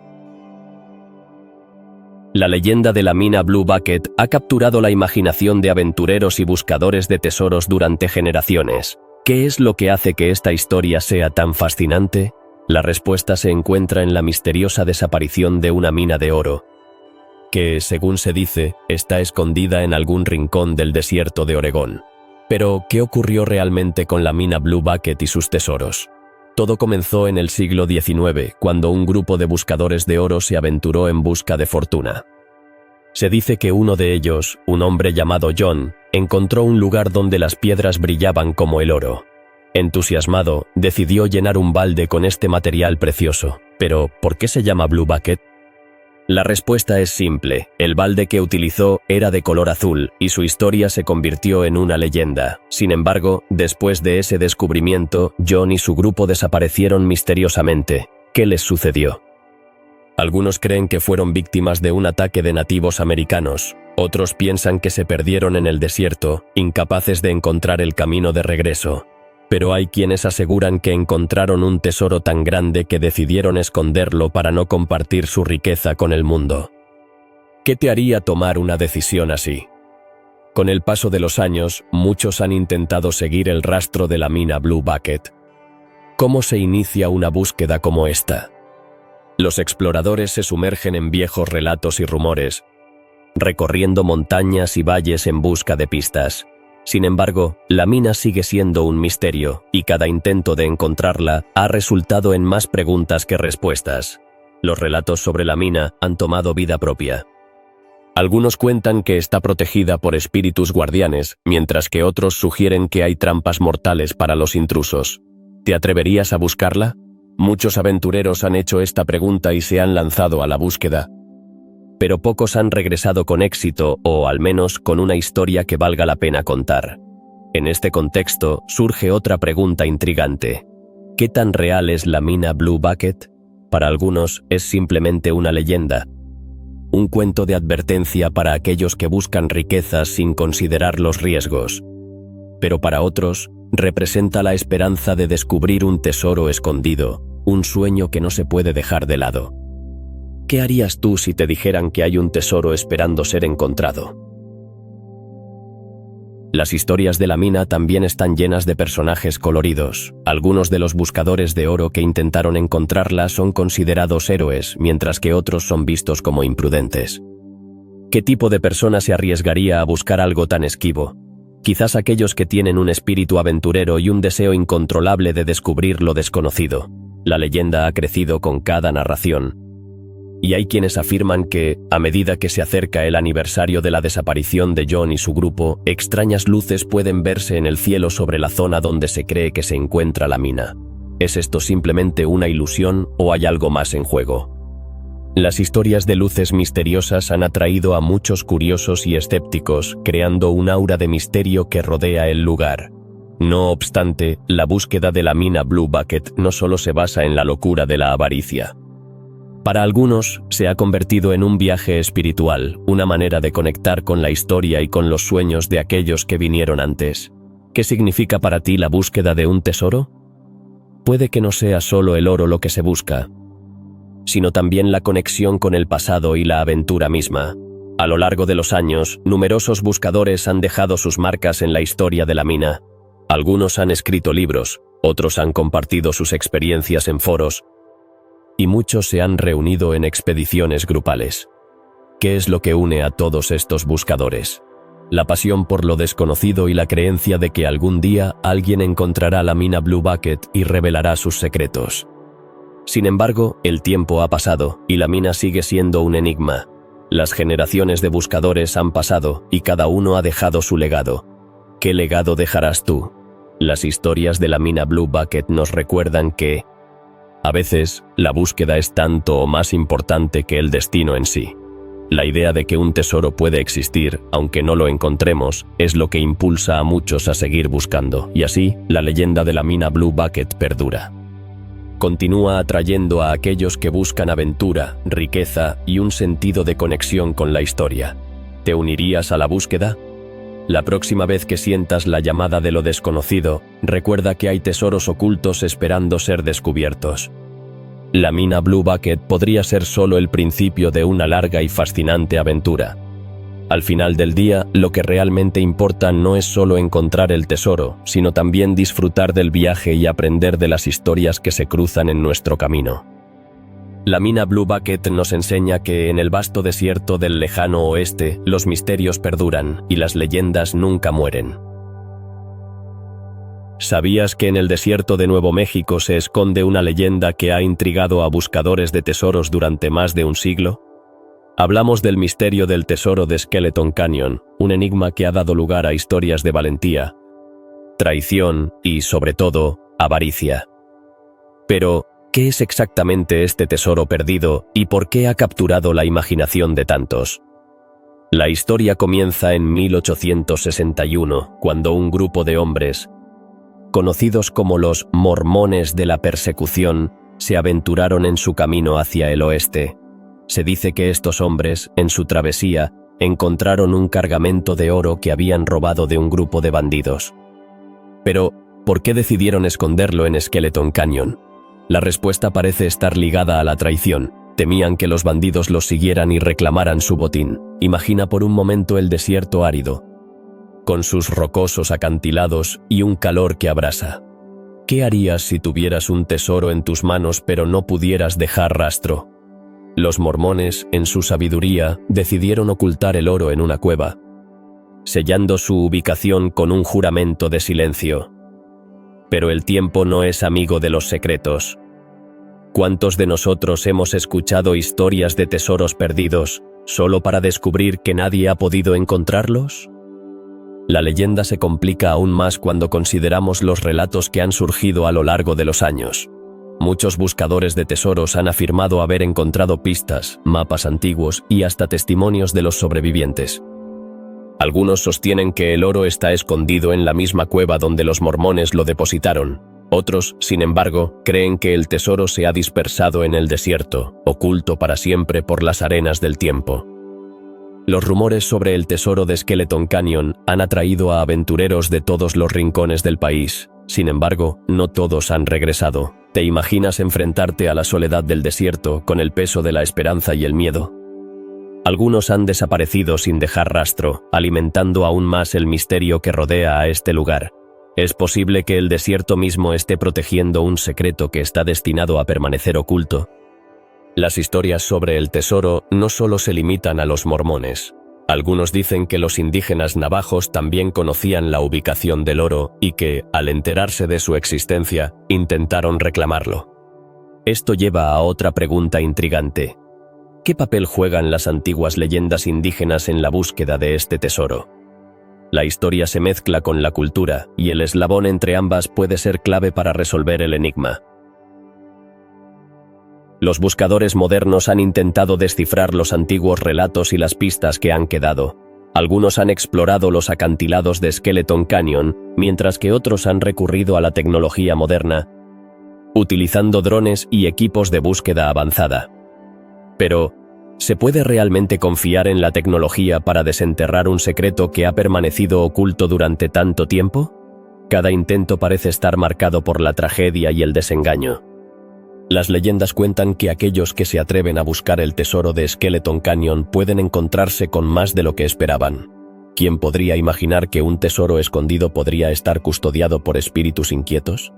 La leyenda de la mina Blue Bucket ha capturado la imaginación de aventureros y buscadores de tesoros durante generaciones. ¿Qué es lo que hace que esta historia sea tan fascinante? La respuesta se encuentra en la misteriosa desaparición de una mina de oro, que, según se dice, está escondida en algún rincón del desierto de Oregón. Pero, ¿qué ocurrió realmente con la mina Blue Bucket y sus tesoros? Todo comenzó en el siglo XIX, cuando un grupo de buscadores de oro se aventuró en busca de fortuna. Se dice que uno de ellos, un hombre llamado John, encontró un lugar donde las piedras brillaban como el oro. Entusiasmado, decidió llenar un balde con este material precioso. Pero, ¿por qué se llama Blue Bucket? La respuesta es simple, el balde que utilizó era de color azul y su historia se convirtió en una leyenda. Sin embargo, después de ese descubrimiento, John y su grupo desaparecieron misteriosamente. ¿Qué les sucedió? Algunos creen que fueron víctimas de un ataque de nativos americanos, otros piensan que se perdieron en el desierto, incapaces de encontrar el camino de regreso. Pero hay quienes aseguran que encontraron un tesoro tan grande que decidieron esconderlo para no compartir su riqueza con el mundo. ¿Qué te haría tomar una decisión así? Con el paso de los años, muchos han intentado seguir el rastro de la mina Blue Bucket. ¿Cómo se inicia una búsqueda como esta? Los exploradores se sumergen en viejos relatos y rumores, recorriendo montañas y valles en busca de pistas. Sin embargo, la mina sigue siendo un misterio, y cada intento de encontrarla ha resultado en más preguntas que respuestas. Los relatos sobre la mina han tomado vida propia. Algunos cuentan que está protegida por espíritus guardianes, mientras que otros sugieren que hay trampas mortales para los intrusos. ¿Te atreverías a buscarla? Muchos aventureros han hecho esta pregunta y se han lanzado a la búsqueda. Pero pocos han regresado con éxito o, al menos, con una historia que valga la pena contar. En este contexto, surge otra pregunta intrigante. ¿Qué tan real es la mina Blue Bucket? Para algunos, es simplemente una leyenda. Un cuento de advertencia para aquellos que buscan riquezas sin considerar los riesgos. Pero para otros, representa la esperanza de descubrir un tesoro escondido, un sueño que no se puede dejar de lado. ¿Qué harías tú si te dijeran que hay un tesoro esperando ser encontrado? Las historias de la mina también están llenas de personajes coloridos. Algunos de los buscadores de oro que intentaron encontrarla son considerados héroes, mientras que otros son vistos como imprudentes. ¿Qué tipo de persona se arriesgaría a buscar algo tan esquivo? Quizás aquellos que tienen un espíritu aventurero y un deseo incontrolable de descubrir lo desconocido. La leyenda ha crecido con cada narración. Y hay quienes afirman que, a medida que se acerca el aniversario de la desaparición de John y su grupo, extrañas luces pueden verse en el cielo sobre la zona donde se cree que se encuentra la mina. ¿Es esto simplemente una ilusión o hay algo más en juego? Las historias de luces misteriosas han atraído a muchos curiosos y escépticos, creando un aura de misterio que rodea el lugar. No obstante, la búsqueda de la mina Blue Bucket no solo se basa en la locura de la avaricia. Para algunos, se ha convertido en un viaje espiritual, una manera de conectar con la historia y con los sueños de aquellos que vinieron antes. ¿Qué significa para ti la búsqueda de un tesoro? Puede que no sea solo el oro lo que se busca, sino también la conexión con el pasado y la aventura misma. A lo largo de los años, numerosos buscadores han dejado sus marcas en la historia de la mina. Algunos han escrito libros, otros han compartido sus experiencias en foros, y muchos se han reunido en expediciones grupales. ¿Qué es lo que une a todos estos buscadores? La pasión por lo desconocido y la creencia de que algún día alguien encontrará la mina Blue Bucket y revelará sus secretos. Sin embargo, el tiempo ha pasado y la mina sigue siendo un enigma. Las generaciones de buscadores han pasado y cada uno ha dejado su legado. ¿Qué legado dejarás tú? Las historias de la mina Blue Bucket nos recuerdan que, a veces, la búsqueda es tanto o más importante que el destino en sí. La idea de que un tesoro puede existir, aunque no lo encontremos, es lo que impulsa a muchos a seguir buscando, y así, la leyenda de la mina Blue Bucket perdura. Continúa atrayendo a aquellos que buscan aventura, riqueza y un sentido de conexión con la historia. ¿Te unirías a la búsqueda? La próxima vez que sientas la llamada de lo desconocido, recuerda que hay tesoros ocultos esperando ser descubiertos. La mina Blue Bucket podría ser solo el principio de una larga y fascinante aventura. Al final del día, lo que realmente importa no es solo encontrar el tesoro, sino también disfrutar del viaje y aprender de las historias que se cruzan en nuestro camino. La mina Blue Bucket nos enseña que en el vasto desierto del lejano oeste, los misterios perduran y las leyendas nunca mueren. ¿Sabías que en el desierto de Nuevo México se esconde una leyenda que ha intrigado a buscadores de tesoros durante más de un siglo? Hablamos del misterio del tesoro de Skeleton Canyon, un enigma que ha dado lugar a historias de valentía, traición y, sobre todo, avaricia. Pero, ¿qué es exactamente este tesoro perdido y por qué ha capturado la imaginación de tantos? La historia comienza en 1861, cuando un grupo de hombres, conocidos como los Mormones de la Persecución, se aventuraron en su camino hacia el oeste. Se dice que estos hombres, en su travesía, encontraron un cargamento de oro que habían robado de un grupo de bandidos. Pero, ¿por qué decidieron esconderlo en Skeleton Canyon? La respuesta parece estar ligada a la traición. Temían que los bandidos los siguieran y reclamaran su botín. Imagina por un momento el desierto árido, con sus rocosos acantilados y un calor que abrasa. ¿Qué harías si tuvieras un tesoro en tus manos pero no pudieras dejar rastro? Los mormones, en su sabiduría, decidieron ocultar el oro en una cueva, sellando su ubicación con un juramento de silencio. Pero el tiempo no es amigo de los secretos. ¿Cuántos de nosotros hemos escuchado historias de tesoros perdidos solo para descubrir que nadie ha podido encontrarlos? La leyenda se complica aún más cuando consideramos los relatos que han surgido a lo largo de los años. Muchos buscadores de tesoros han afirmado haber encontrado pistas, mapas antiguos y hasta testimonios de los sobrevivientes. Algunos sostienen que el oro está escondido en la misma cueva donde los mormones lo depositaron. Otros, sin embargo, creen que el tesoro se ha dispersado en el desierto, oculto para siempre por las arenas del tiempo. Los rumores sobre el tesoro de Skeleton Canyon han atraído a aventureros de todos los rincones del país. Sin embargo, no todos han regresado. ¿Te imaginas enfrentarte a la soledad del desierto con el peso de la esperanza y el miedo? Algunos han desaparecido sin dejar rastro, alimentando aún más el misterio que rodea a este lugar. ¿Es posible que el desierto mismo esté protegiendo un secreto que está destinado a permanecer oculto? Las historias sobre el tesoro no solo se limitan a los mormones. Algunos dicen que los indígenas navajos también conocían la ubicación del oro y que, al enterarse de su existencia, intentaron reclamarlo. Esto lleva a otra pregunta intrigante. ¿Qué papel juegan las antiguas leyendas indígenas en la búsqueda de este tesoro? La historia se mezcla con la cultura, y el eslabón entre ambas puede ser clave para resolver el enigma. Los buscadores modernos han intentado descifrar los antiguos relatos y las pistas que han quedado. Algunos han explorado los acantilados de Skeleton Canyon, mientras que otros han recurrido a la tecnología moderna, utilizando drones y equipos de búsqueda avanzada. Pero, ¿se puede realmente confiar en la tecnología para desenterrar un secreto que ha permanecido oculto durante tanto tiempo? Cada intento parece estar marcado por la tragedia y el desengaño. Las leyendas cuentan que aquellos que se atreven a buscar el tesoro de Skeleton Canyon pueden encontrarse con más de lo que esperaban. ¿Quién podría imaginar que un tesoro escondido podría estar custodiado por espíritus inquietos?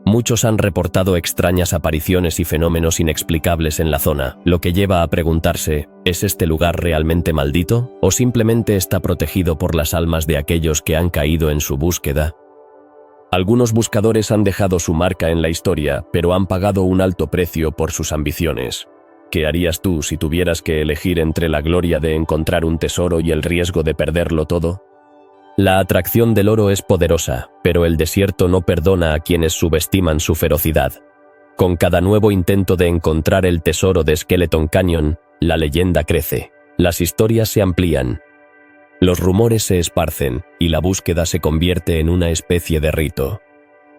Muchos han reportado extrañas apariciones y fenómenos inexplicables en la zona, lo que lleva a preguntarse, ¿es este lugar realmente maldito o simplemente está protegido por las almas de aquellos que han caído en su búsqueda? Algunos buscadores han dejado su marca en la historia, pero han pagado un alto precio por sus ambiciones. ¿Qué harías tú si tuvieras que elegir entre la gloria de encontrar un tesoro y el riesgo de perderlo todo? La atracción del oro es poderosa, pero el desierto no perdona a quienes subestiman su ferocidad. Con cada nuevo intento de encontrar el tesoro de Skeleton Canyon, la leyenda crece. Las historias se amplían. Los rumores se esparcen, y la búsqueda se convierte en una especie de rito.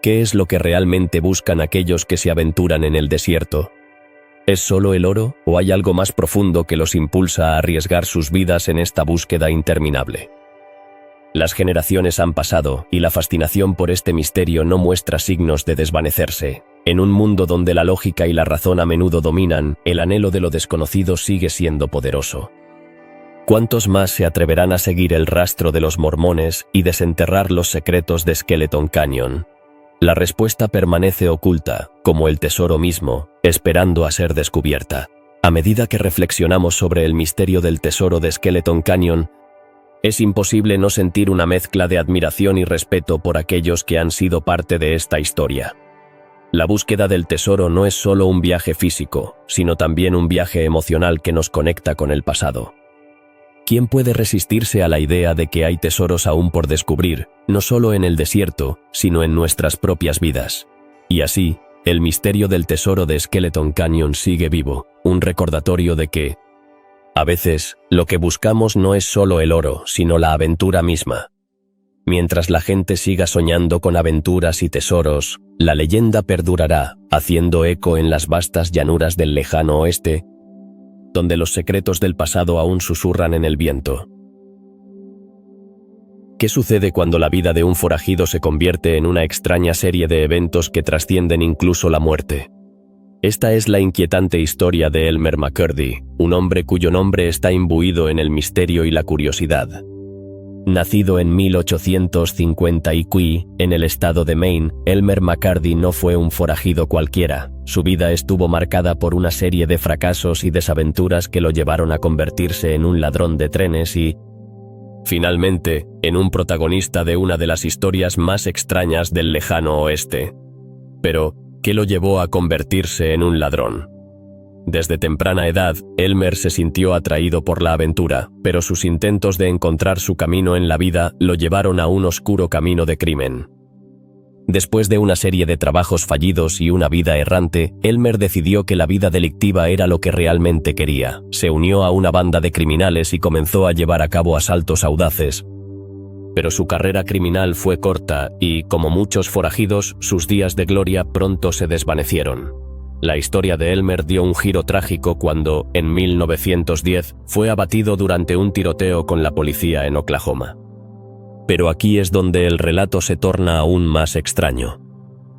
¿Qué es lo que realmente buscan aquellos que se aventuran en el desierto? ¿Es solo el oro, o hay algo más profundo que los impulsa a arriesgar sus vidas en esta búsqueda interminable? Las generaciones han pasado, y la fascinación por este misterio no muestra signos de desvanecerse. En un mundo donde la lógica y la razón a menudo dominan, el anhelo de lo desconocido sigue siendo poderoso. ¿Cuántos más se atreverán a seguir el rastro de los mormones y desenterrar los secretos de Skeleton Canyon? La respuesta permanece oculta, como el tesoro mismo, esperando a ser descubierta. A medida que reflexionamos sobre el misterio del tesoro de Skeleton Canyon, es imposible no sentir una mezcla de admiración y respeto por aquellos que han sido parte de esta historia. La búsqueda del tesoro no es solo un viaje físico, sino también un viaje emocional que nos conecta con el pasado. ¿Quién puede resistirse a la idea de que hay tesoros aún por descubrir, no solo en el desierto, sino en nuestras propias vidas? Y así, el misterio del tesoro de Skeleton Canyon sigue vivo, un recordatorio de que, a veces, lo que buscamos no es solo el oro, sino la aventura misma. Mientras la gente siga soñando con aventuras y tesoros, la leyenda perdurará, haciendo eco en las vastas llanuras del lejano oeste, donde los secretos del pasado aún susurran en el viento. ¿Qué sucede cuando la vida de un forajido se convierte en una extraña serie de eventos que trascienden incluso la muerte? Esta es la inquietante historia de Elmer McCurdy, un hombre cuyo nombre está imbuido en el misterio y la curiosidad. Nacido en 1850 en el estado de Maine, Elmer McCurdy no fue un forajido cualquiera. Su vida estuvo marcada por una serie de fracasos y desaventuras que lo llevaron a convertirse en un ladrón de trenes y, finalmente, en un protagonista de una de las historias más extrañas del lejano oeste. Pero, ¿qué lo llevó a convertirse en un ladrón? Desde temprana edad, Elmer se sintió atraído por la aventura, pero sus intentos de encontrar su camino en la vida lo llevaron a un oscuro camino de crimen. Después de una serie de trabajos fallidos y una vida errante, Elmer decidió que la vida delictiva era lo que realmente quería. Se unió a una banda de criminales y comenzó a llevar a cabo asaltos audaces. Pero su carrera criminal fue corta y, como muchos forajidos, sus días de gloria pronto se desvanecieron. La historia de Elmer dio un giro trágico cuando, en 1910, fue abatido durante un tiroteo con la policía en Oklahoma. Pero aquí es donde el relato se torna aún más extraño.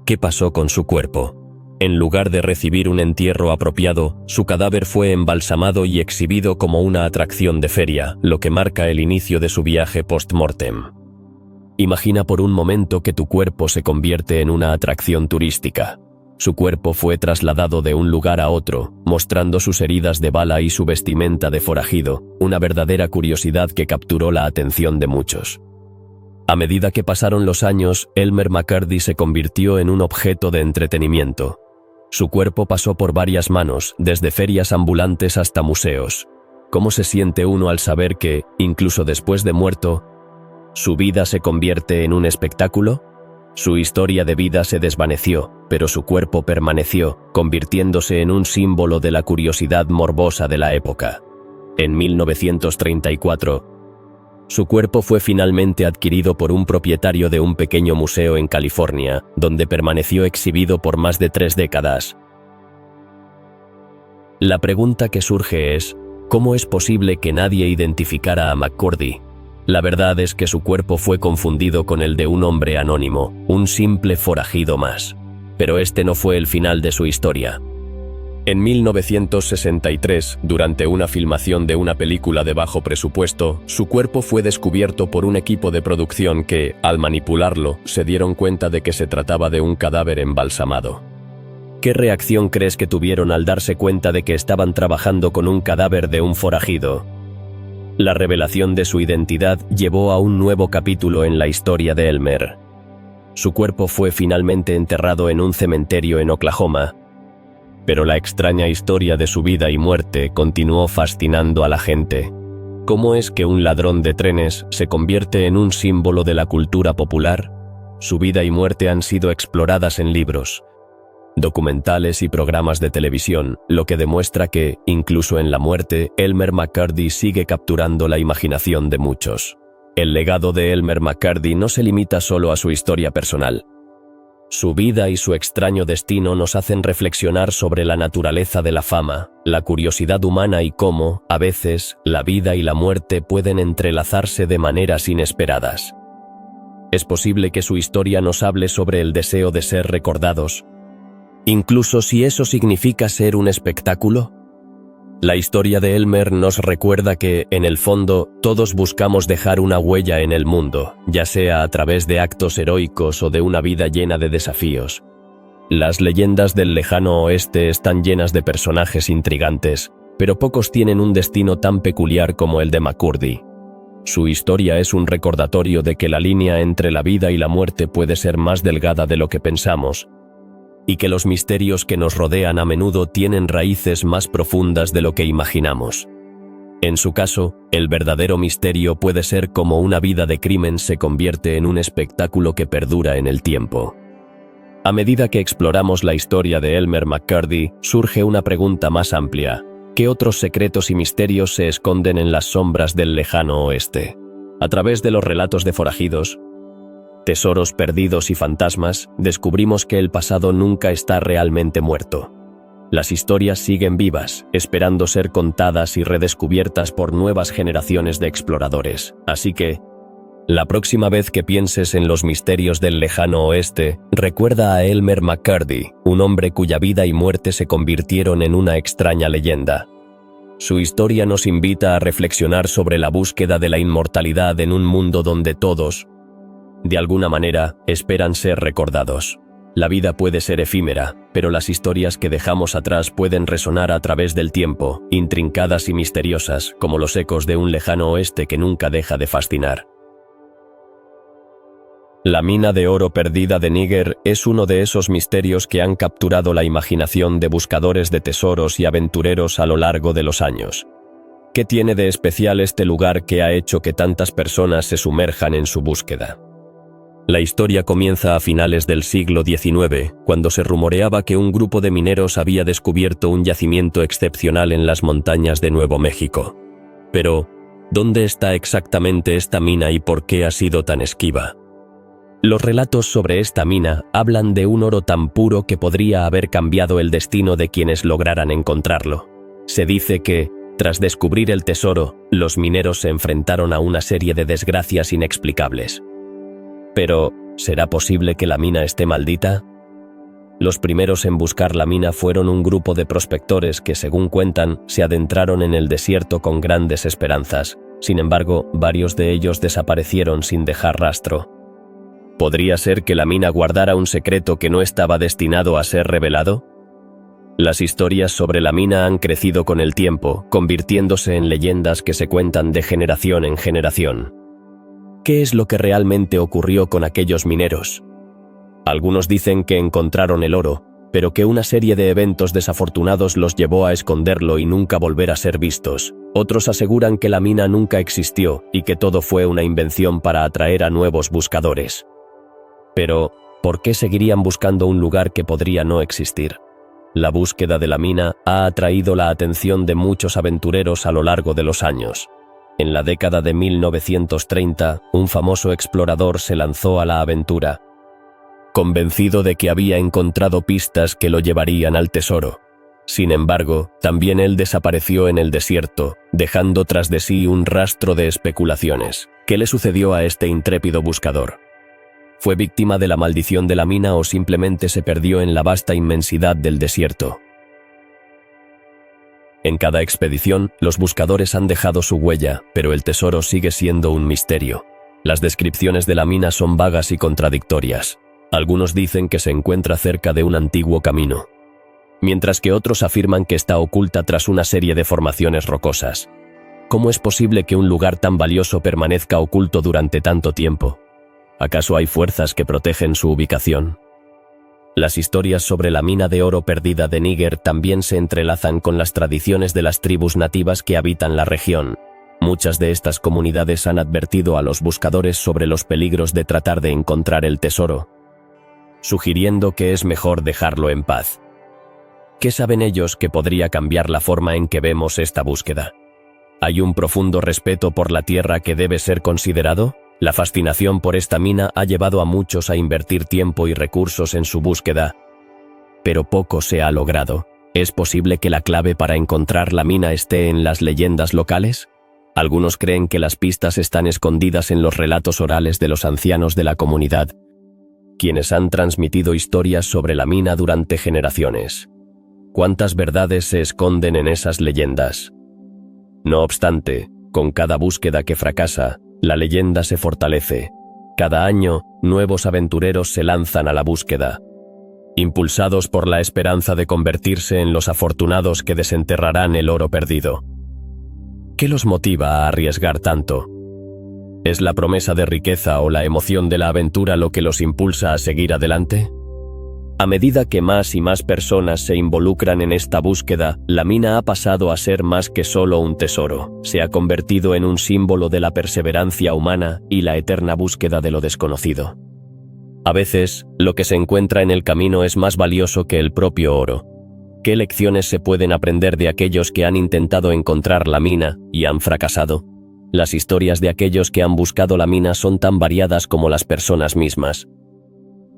¿Qué pasó con su cuerpo? En lugar de recibir un entierro apropiado, su cadáver fue embalsamado y exhibido como una atracción de feria, lo que marca el inicio de su viaje post-mortem. Imagina por un momento que tu cuerpo se convierte en una atracción turística. Su cuerpo fue trasladado de un lugar a otro, mostrando sus heridas de bala y su vestimenta de forajido, una verdadera curiosidad que capturó la atención de muchos. A medida que pasaron los años, Elmer McCurdy se convirtió en un objeto de entretenimiento. Su cuerpo pasó por varias manos, desde ferias ambulantes hasta museos. ¿Cómo se siente uno al saber que, incluso después de muerto, su vida se convierte en un espectáculo? Su historia de vida se desvaneció, pero su cuerpo permaneció, convirtiéndose en un símbolo de la curiosidad morbosa de la época. En 1934, su cuerpo fue finalmente adquirido por un propietario de un pequeño museo en California, donde permaneció exhibido por más de 3 décadas. La pregunta que surge es, ¿cómo es posible que nadie identificara a McCurdy? La verdad es que su cuerpo fue confundido con el de un hombre anónimo, un simple forajido más. Pero este no fue el final de su historia. En 1963, durante una filmación de una película de bajo presupuesto, su cuerpo fue descubierto por un equipo de producción que, al manipularlo, se dieron cuenta de que se trataba de un cadáver embalsamado. ¿Qué reacción crees que tuvieron al darse cuenta de que estaban trabajando con un cadáver de un forajido? La revelación de su identidad llevó a un nuevo capítulo en la historia de Elmer. Su cuerpo fue finalmente enterrado en un cementerio en Oklahoma, Pero la extraña historia de su vida y muerte continuó fascinando a la gente. ¿Cómo es que un ladrón de trenes se convierte en un símbolo de la cultura popular? Su vida y muerte han sido exploradas en libros, documentales y programas de televisión, lo que demuestra que, incluso en la muerte, Elmer McCurdy sigue capturando la imaginación de muchos. El legado de Elmer McCurdy no se limita solo a su historia personal. Su vida y su extraño destino nos hacen reflexionar sobre la naturaleza de la fama, la curiosidad humana y cómo, a veces, la vida y la muerte pueden entrelazarse de maneras inesperadas. Es posible que su historia nos hable sobre el deseo de ser recordados, incluso si eso significa ser un espectáculo. La historia de Elmer nos recuerda que, en el fondo, todos buscamos dejar una huella en el mundo, ya sea a través de actos heroicos o de una vida llena de desafíos. Las leyendas del lejano oeste están llenas de personajes intrigantes, pero pocos tienen un destino tan peculiar como el de McCurdy. Su historia es un recordatorio de que la línea entre la vida y la muerte puede ser más delgada de lo que pensamos, y que los misterios que nos rodean a menudo tienen raíces más profundas de lo que imaginamos. En su caso, el verdadero misterio puede ser cómo una vida de crimen se convierte en un espectáculo que perdura en el tiempo. A medida que exploramos la historia de Elmer McCurdy, surge una pregunta más amplia: ¿qué otros secretos y misterios se esconden en las sombras del lejano oeste? A través de los relatos de forajidos, tesoros perdidos y fantasmas, descubrimos que el pasado nunca está realmente muerto. Las historias siguen vivas, esperando ser contadas y redescubiertas por nuevas generaciones de exploradores. Así que, la próxima vez que pienses en los misterios del lejano oeste, recuerda a Elmer McCurdy, un hombre cuya vida y muerte se convirtieron en una extraña leyenda. Su historia nos invita a reflexionar sobre la búsqueda de la inmortalidad en un mundo donde todos, de alguna manera, esperan ser recordados. La vida puede ser efímera, pero las historias que dejamos atrás pueden resonar a través del tiempo, intrincadas y misteriosas, como los ecos de un lejano oeste que nunca deja de fascinar. La mina de oro perdida de Níger es uno de esos misterios que han capturado la imaginación de buscadores de tesoros y aventureros a lo largo de los años. ¿Qué tiene de especial este lugar que ha hecho que tantas personas se sumerjan en su búsqueda? La historia comienza a finales del siglo XIX, cuando se rumoreaba que un grupo de mineros había descubierto un yacimiento excepcional en las montañas de Nuevo México. Pero, ¿dónde está exactamente esta mina y por qué ha sido tan esquiva? Los relatos sobre esta mina hablan de un oro tan puro que podría haber cambiado el destino de quienes lograran encontrarlo. Se dice que, tras descubrir el tesoro, los mineros se enfrentaron a una serie de desgracias inexplicables. Pero, ¿será posible que la mina esté maldita? Los primeros en buscar la mina fueron un grupo de prospectores que, según cuentan, se adentraron en el desierto con grandes esperanzas. Sin embargo, varios de ellos desaparecieron sin dejar rastro. ¿Podría ser que la mina guardara un secreto que no estaba destinado a ser revelado? Las historias sobre la mina han crecido con el tiempo, convirtiéndose en leyendas que se cuentan de generación en generación. ¿Qué es lo que realmente ocurrió con aquellos mineros? Algunos dicen que encontraron el oro, pero que una serie de eventos desafortunados los llevó a esconderlo y nunca volver a ser vistos. Otros aseguran que la mina nunca existió y que todo fue una invención para atraer a nuevos buscadores. Pero, ¿por qué seguirían buscando un lugar que podría no existir? La búsqueda de la mina ha atraído la atención de muchos aventureros a lo largo de los años. En la década de 1930, un famoso explorador se lanzó a la aventura, convencido de que había encontrado pistas que lo llevarían al tesoro. Sin embargo, también él desapareció en el desierto, dejando tras de sí un rastro de especulaciones. ¿Qué le sucedió a este intrépido buscador? ¿Fue víctima de la maldición de la mina o simplemente se perdió en la vasta inmensidad del desierto? En cada expedición, los buscadores han dejado su huella, pero el tesoro sigue siendo un misterio. Las descripciones de la mina son vagas y contradictorias. Algunos dicen que se encuentra cerca de un antiguo camino, mientras que otros afirman que está oculta tras una serie de formaciones rocosas. ¿Cómo es posible que un lugar tan valioso permanezca oculto durante tanto tiempo? ¿Acaso hay fuerzas que protegen su ubicación? Las historias sobre la mina de oro perdida de Níger también se entrelazan con las tradiciones de las tribus nativas que habitan la región. Muchas de estas comunidades han advertido a los buscadores sobre los peligros de tratar de encontrar el tesoro, sugiriendo que es mejor dejarlo en paz. ¿Qué saben ellos que podría cambiar la forma en que vemos esta búsqueda? ¿Hay un profundo respeto por la tierra que debe ser considerado? La fascinación por esta mina ha llevado a muchos a invertir tiempo y recursos en su búsqueda, pero poco se ha logrado. ¿Es posible que la clave para encontrar la mina esté en las leyendas locales? Algunos creen que las pistas están escondidas en los relatos orales de los ancianos de la comunidad, quienes han transmitido historias sobre la mina durante generaciones. ¿Cuántas verdades se esconden en esas leyendas? No obstante, con cada búsqueda que fracasa, la leyenda se fortalece. Cada año, nuevos aventureros se lanzan a la búsqueda, impulsados por la esperanza de convertirse en los afortunados que desenterrarán el oro perdido. ¿Qué los motiva a arriesgar tanto? ¿Es la promesa de riqueza o la emoción de la aventura lo que los impulsa a seguir adelante? A medida que más y más personas se involucran en esta búsqueda, la mina ha pasado a ser más que solo un tesoro. Se ha convertido en un símbolo de la perseverancia humana y la eterna búsqueda de lo desconocido. A veces, lo que se encuentra en el camino es más valioso que el propio oro. ¿Qué lecciones se pueden aprender de aquellos que han intentado encontrar la mina y han fracasado? Las historias de aquellos que han buscado la mina son tan variadas como las personas mismas.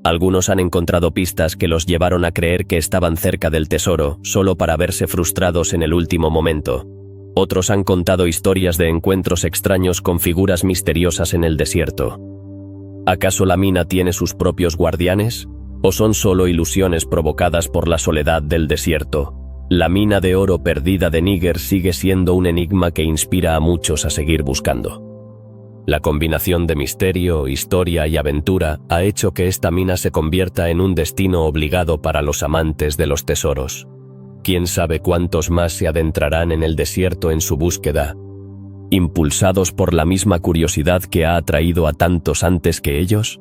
Algunos han encontrado pistas que los llevaron a creer que estaban cerca del tesoro, solo para verse frustrados en el último momento. Otros han contado historias de encuentros extraños con figuras misteriosas en el desierto. ¿Acaso la mina tiene sus propios guardianes? ¿O son solo ilusiones provocadas por la soledad del desierto? La mina de oro perdida de Níger sigue siendo un enigma que inspira a muchos a seguir buscando. La combinación de misterio, historia y aventura ha hecho que esta mina se convierta en un destino obligado para los amantes de los tesoros. ¿Quién sabe cuántos más se adentrarán en el desierto en su búsqueda, impulsados por la misma curiosidad que ha atraído a tantos antes que ellos?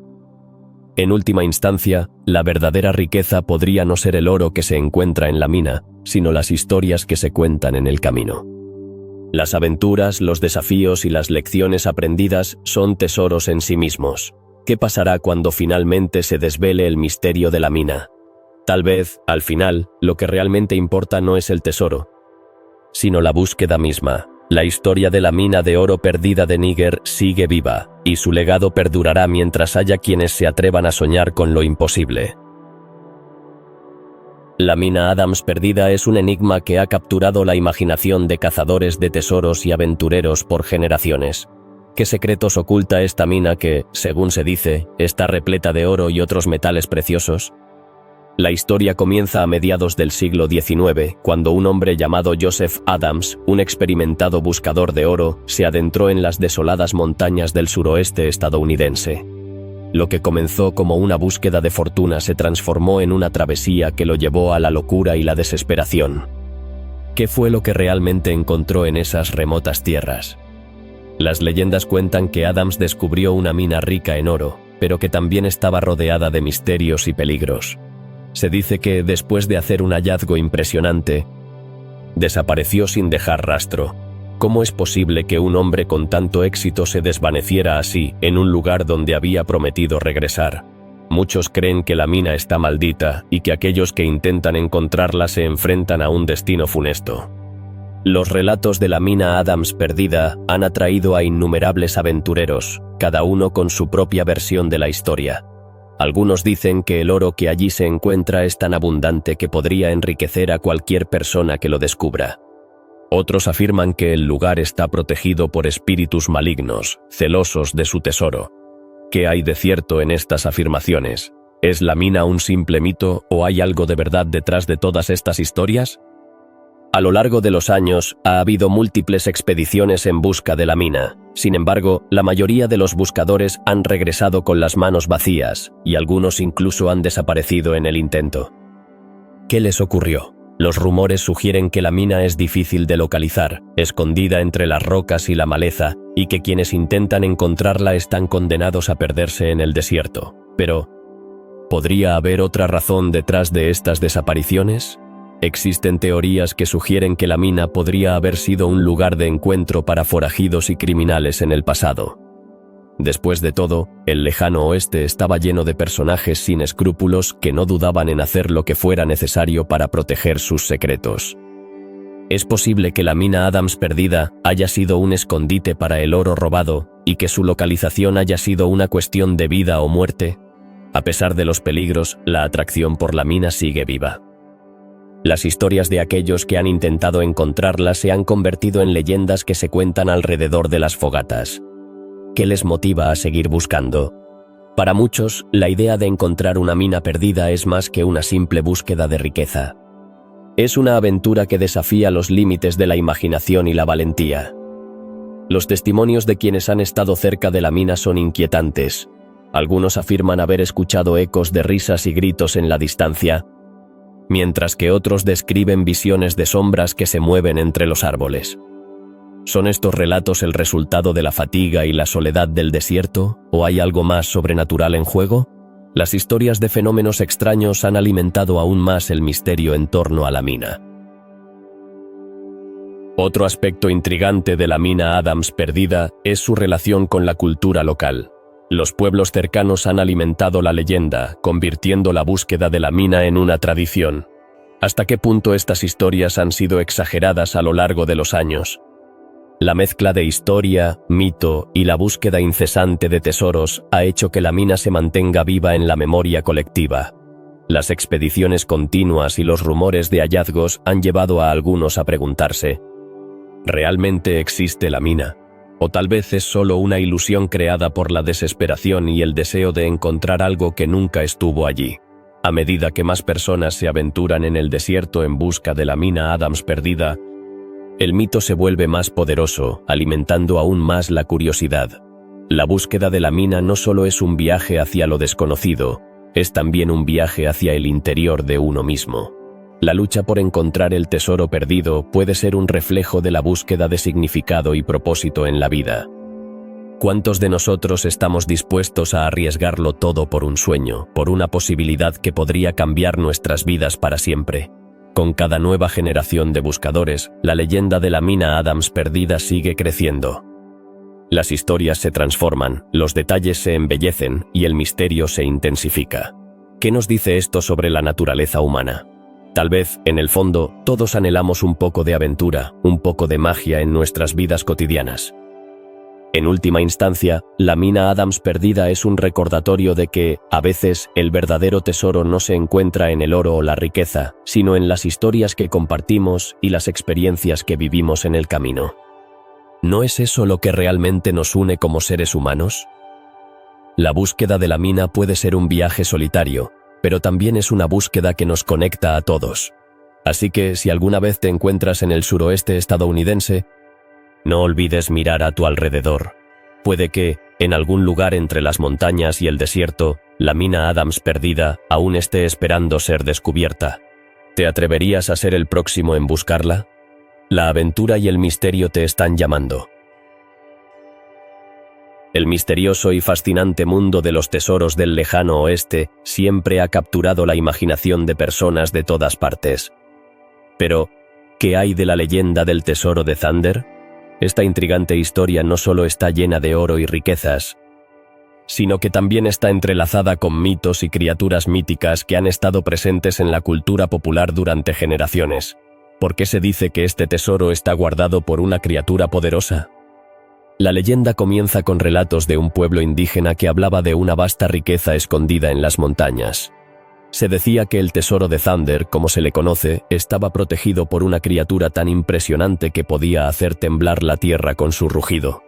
En última instancia, la verdadera riqueza podría no ser el oro que se encuentra en la mina, sino las historias que se cuentan en el camino. Las aventuras, los desafíos y las lecciones aprendidas son tesoros en sí mismos. ¿Qué pasará cuando finalmente se desvele el misterio de la mina? Tal vez, al final, lo que realmente importa no es el tesoro, sino la búsqueda misma. La historia de la mina de oro perdida de Níger sigue viva, y su legado perdurará mientras haya quienes se atrevan a soñar con lo imposible. La mina Adams perdida es un enigma que ha capturado la imaginación de cazadores de tesoros y aventureros por generaciones. ¿Qué secretos oculta esta mina que, según se dice, está repleta de oro y otros metales preciosos? La historia comienza a mediados del siglo XIX, cuando un hombre llamado Joseph Adams, un experimentado buscador de oro, se adentró en las desoladas montañas del suroeste estadounidense. Lo que comenzó como una búsqueda de fortuna se transformó en una travesía que lo llevó a la locura y la desesperación. ¿Qué fue lo que realmente encontró en esas remotas tierras? Las leyendas cuentan que Adams descubrió una mina rica en oro, pero que también estaba rodeada de misterios y peligros. Se dice que, después de hacer un hallazgo impresionante, desapareció sin dejar rastro. ¿Cómo es posible que un hombre con tanto éxito se desvaneciera así, en un lugar donde había prometido regresar? Muchos creen que la mina está maldita y que aquellos que intentan encontrarla se enfrentan a un destino funesto. Los relatos de la mina Adams perdida han atraído a innumerables aventureros, cada uno con su propia versión de la historia. Algunos dicen que el oro que allí se encuentra es tan abundante que podría enriquecer a cualquier persona que lo descubra. Otros afirman que el lugar está protegido por espíritus malignos, celosos de su tesoro. ¿Qué hay de cierto en estas afirmaciones? ¿Es la mina un simple mito o hay algo de verdad detrás de todas estas historias? A lo largo de los años, ha habido múltiples expediciones en busca de la mina. Sin embargo, la mayoría de los buscadores han regresado con las manos vacías, y algunos incluso han desaparecido en el intento. ¿Qué les ocurrió? Los rumores sugieren que la mina es difícil de localizar, escondida entre las rocas y la maleza, y que quienes intentan encontrarla están condenados a perderse en el desierto. Pero, ¿Podría haber otra razón detrás de estas desapariciones? Existen teorías que sugieren que la mina podría haber sido un lugar de encuentro para forajidos y criminales en el pasado. Después de todo, el lejano oeste estaba lleno de personajes sin escrúpulos que no dudaban en hacer lo que fuera necesario para proteger sus secretos. Es posible que la mina Adams perdida haya sido un escondite para el oro robado y que su localización haya sido una cuestión de vida o muerte. A pesar de los peligros, la atracción por la mina sigue viva. Las historias de aquellos que han intentado encontrarla se han convertido en leyendas que se cuentan alrededor de las fogatas. ¿Qué les motiva a seguir buscando? Para muchos, la idea de encontrar una mina perdida es más que una simple búsqueda de riqueza. Es una aventura que desafía los límites de la imaginación y la valentía. Los testimonios de quienes han estado cerca de la mina son inquietantes. Algunos afirman haber escuchado ecos de risas y gritos en la distancia, mientras que otros describen visiones de sombras que se mueven entre los árboles. ¿Son estos relatos el resultado de la fatiga y la soledad del desierto, o hay algo más sobrenatural en juego? Las historias de fenómenos extraños han alimentado aún más el misterio en torno a la mina. Otro aspecto intrigante de la mina Adams perdida es su relación con la cultura local. Los pueblos cercanos han alimentado la leyenda, convirtiendo la búsqueda de la mina en una tradición. ¿Hasta qué punto estas historias han sido exageradas a lo largo de los años? La mezcla de historia, mito y la búsqueda incesante de tesoros ha hecho que la mina se mantenga viva en la memoria colectiva. Las expediciones continuas y los rumores de hallazgos han llevado a algunos a preguntarse: ¿realmente existe la mina? O tal vez es solo una ilusión creada por la desesperación y el deseo de encontrar algo que nunca estuvo allí. A medida que más personas se aventuran en el desierto en busca de la mina Adams perdida, el mito se vuelve más poderoso, alimentando aún más la curiosidad. La búsqueda de la mina no solo es un viaje hacia lo desconocido, es también un viaje hacia el interior de uno mismo. La lucha por encontrar el tesoro perdido puede ser un reflejo de la búsqueda de significado y propósito en la vida. ¿Cuántos de nosotros estamos dispuestos a arriesgarlo todo por un sueño, por una posibilidad que podría cambiar nuestras vidas para siempre? Con cada nueva generación de buscadores, la leyenda de la mina Adams perdida sigue creciendo. Las historias se transforman, los detalles se embellecen y el misterio se intensifica. ¿Qué nos dice esto sobre la naturaleza humana? Tal vez, en el fondo, todos anhelamos un poco de aventura, un poco de magia en nuestras vidas cotidianas. En última instancia, la mina Adams perdida es un recordatorio de que, a veces, el verdadero tesoro no se encuentra en el oro o la riqueza, sino en las historias que compartimos y las experiencias que vivimos en el camino. ¿No es eso lo que realmente nos une como seres humanos? La búsqueda de la mina puede ser un viaje solitario, pero también es una búsqueda que nos conecta a todos. Así que, si alguna vez te encuentras en el suroeste estadounidense, no olvides mirar a tu alrededor. Puede que, en algún lugar entre las montañas y el desierto, la mina Adams perdida aún esté esperando ser descubierta. ¿Te atreverías a ser el próximo en buscarla? La aventura y el misterio te están llamando. El misterioso y fascinante mundo de los tesoros del lejano oeste siempre ha capturado la imaginación de personas de todas partes. Pero, ¿qué hay de la leyenda del tesoro de Thunder? Esta intrigante historia no solo está llena de oro y riquezas, sino que también está entrelazada con mitos y criaturas míticas que han estado presentes en la cultura popular durante generaciones. ¿Por qué se dice que este tesoro está guardado por una criatura poderosa? La leyenda comienza con relatos de un pueblo indígena que hablaba de una vasta riqueza escondida en las montañas. Se decía que el tesoro de Thunder, como se le conoce, estaba protegido por una criatura tan impresionante que podía hacer temblar la tierra con su rugido.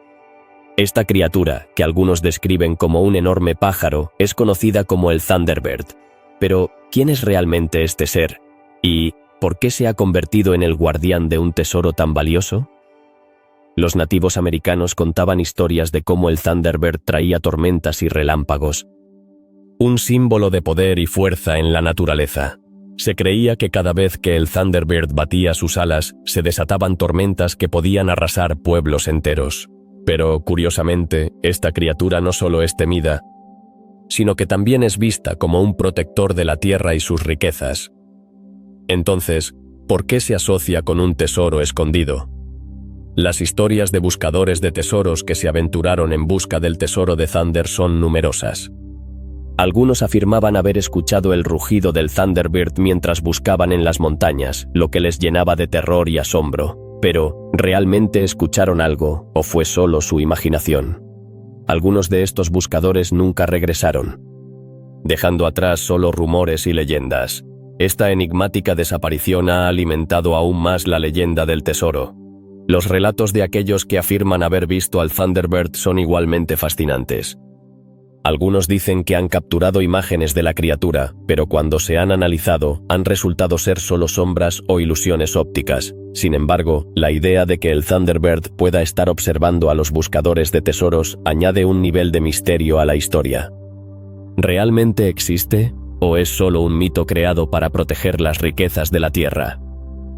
Esta criatura, que algunos describen como un enorme pájaro, es conocida como el Thunderbird. Pero, ¿quién es realmente este ser? ¿Y por qué se ha convertido en el guardián de un tesoro tan valioso? Los nativos americanos contaban historias de cómo el Thunderbird traía tormentas y relámpagos, un símbolo de poder y fuerza en la naturaleza. Se creía que cada vez que el Thunderbird batía sus alas, se desataban tormentas que podían arrasar pueblos enteros. Pero, curiosamente, esta criatura no solo es temida, sino que también es vista como un protector de la tierra y sus riquezas. Entonces, ¿por qué se asocia con un tesoro escondido? Las historias de buscadores de tesoros que se aventuraron en busca del tesoro de Thunder son numerosas. Algunos afirmaban haber escuchado el rugido del Thunderbird mientras buscaban en las montañas, lo que les llenaba de terror y asombro. Pero, ¿realmente escucharon algo o fue solo su imaginación? Algunos de estos buscadores nunca regresaron, dejando atrás solo rumores y leyendas. Esta enigmática desaparición ha alimentado aún más la leyenda del tesoro. Los relatos de aquellos que afirman haber visto al Thunderbird son igualmente fascinantes. Algunos dicen que han capturado imágenes de la criatura, pero cuando se han analizado, han resultado ser solo sombras o ilusiones ópticas. Sin embargo, la idea de que el Thunderbird pueda estar observando a los buscadores de tesoros añade un nivel de misterio a la historia. ¿Realmente existe? ¿O es solo un mito creado para proteger las riquezas de la Tierra?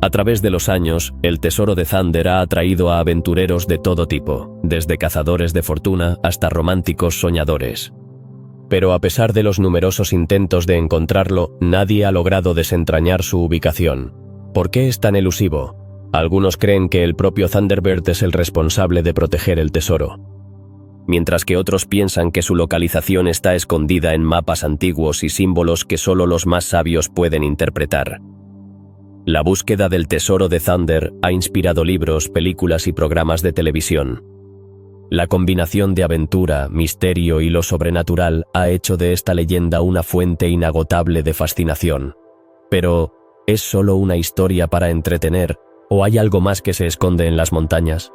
A través de los años, el tesoro de Thunder ha atraído a aventureros de todo tipo, desde cazadores de fortuna hasta románticos soñadores. Pero a pesar de los numerosos intentos de encontrarlo, nadie ha logrado desentrañar su ubicación. ¿Por qué es tan elusivo? Algunos creen que el propio Thunderbird es el responsable de proteger el tesoro, mientras que otros piensan que su localización está escondida en mapas antiguos y símbolos que solo los más sabios pueden interpretar. La búsqueda del tesoro de Thunder ha inspirado libros, películas y programas de televisión. La combinación de aventura, misterio y lo sobrenatural ha hecho de esta leyenda una fuente inagotable de fascinación. Pero, ¿es solo una historia para entretener o hay algo más que se esconde en las montañas?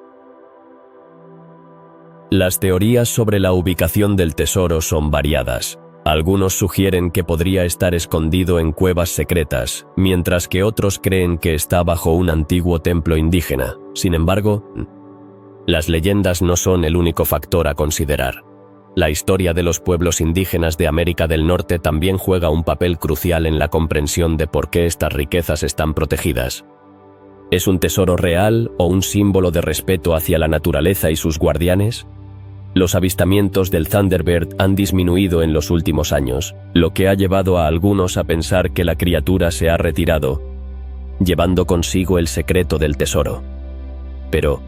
Las teorías sobre la ubicación del tesoro son variadas. Algunos sugieren que podría estar escondido en cuevas secretas, mientras que otros creen que está bajo un antiguo templo indígena. Sin embargo, las leyendas no son el único factor a considerar. La historia de los pueblos indígenas de América del Norte también juega un papel crucial en la comprensión de por qué estas riquezas están protegidas. ¿Es un tesoro real o un símbolo de respeto hacia la naturaleza y sus guardianes? Los avistamientos del Thunderbird han disminuido en los últimos años, lo que ha llevado a algunos a pensar que la criatura se ha retirado, llevando consigo el secreto del tesoro. Pero,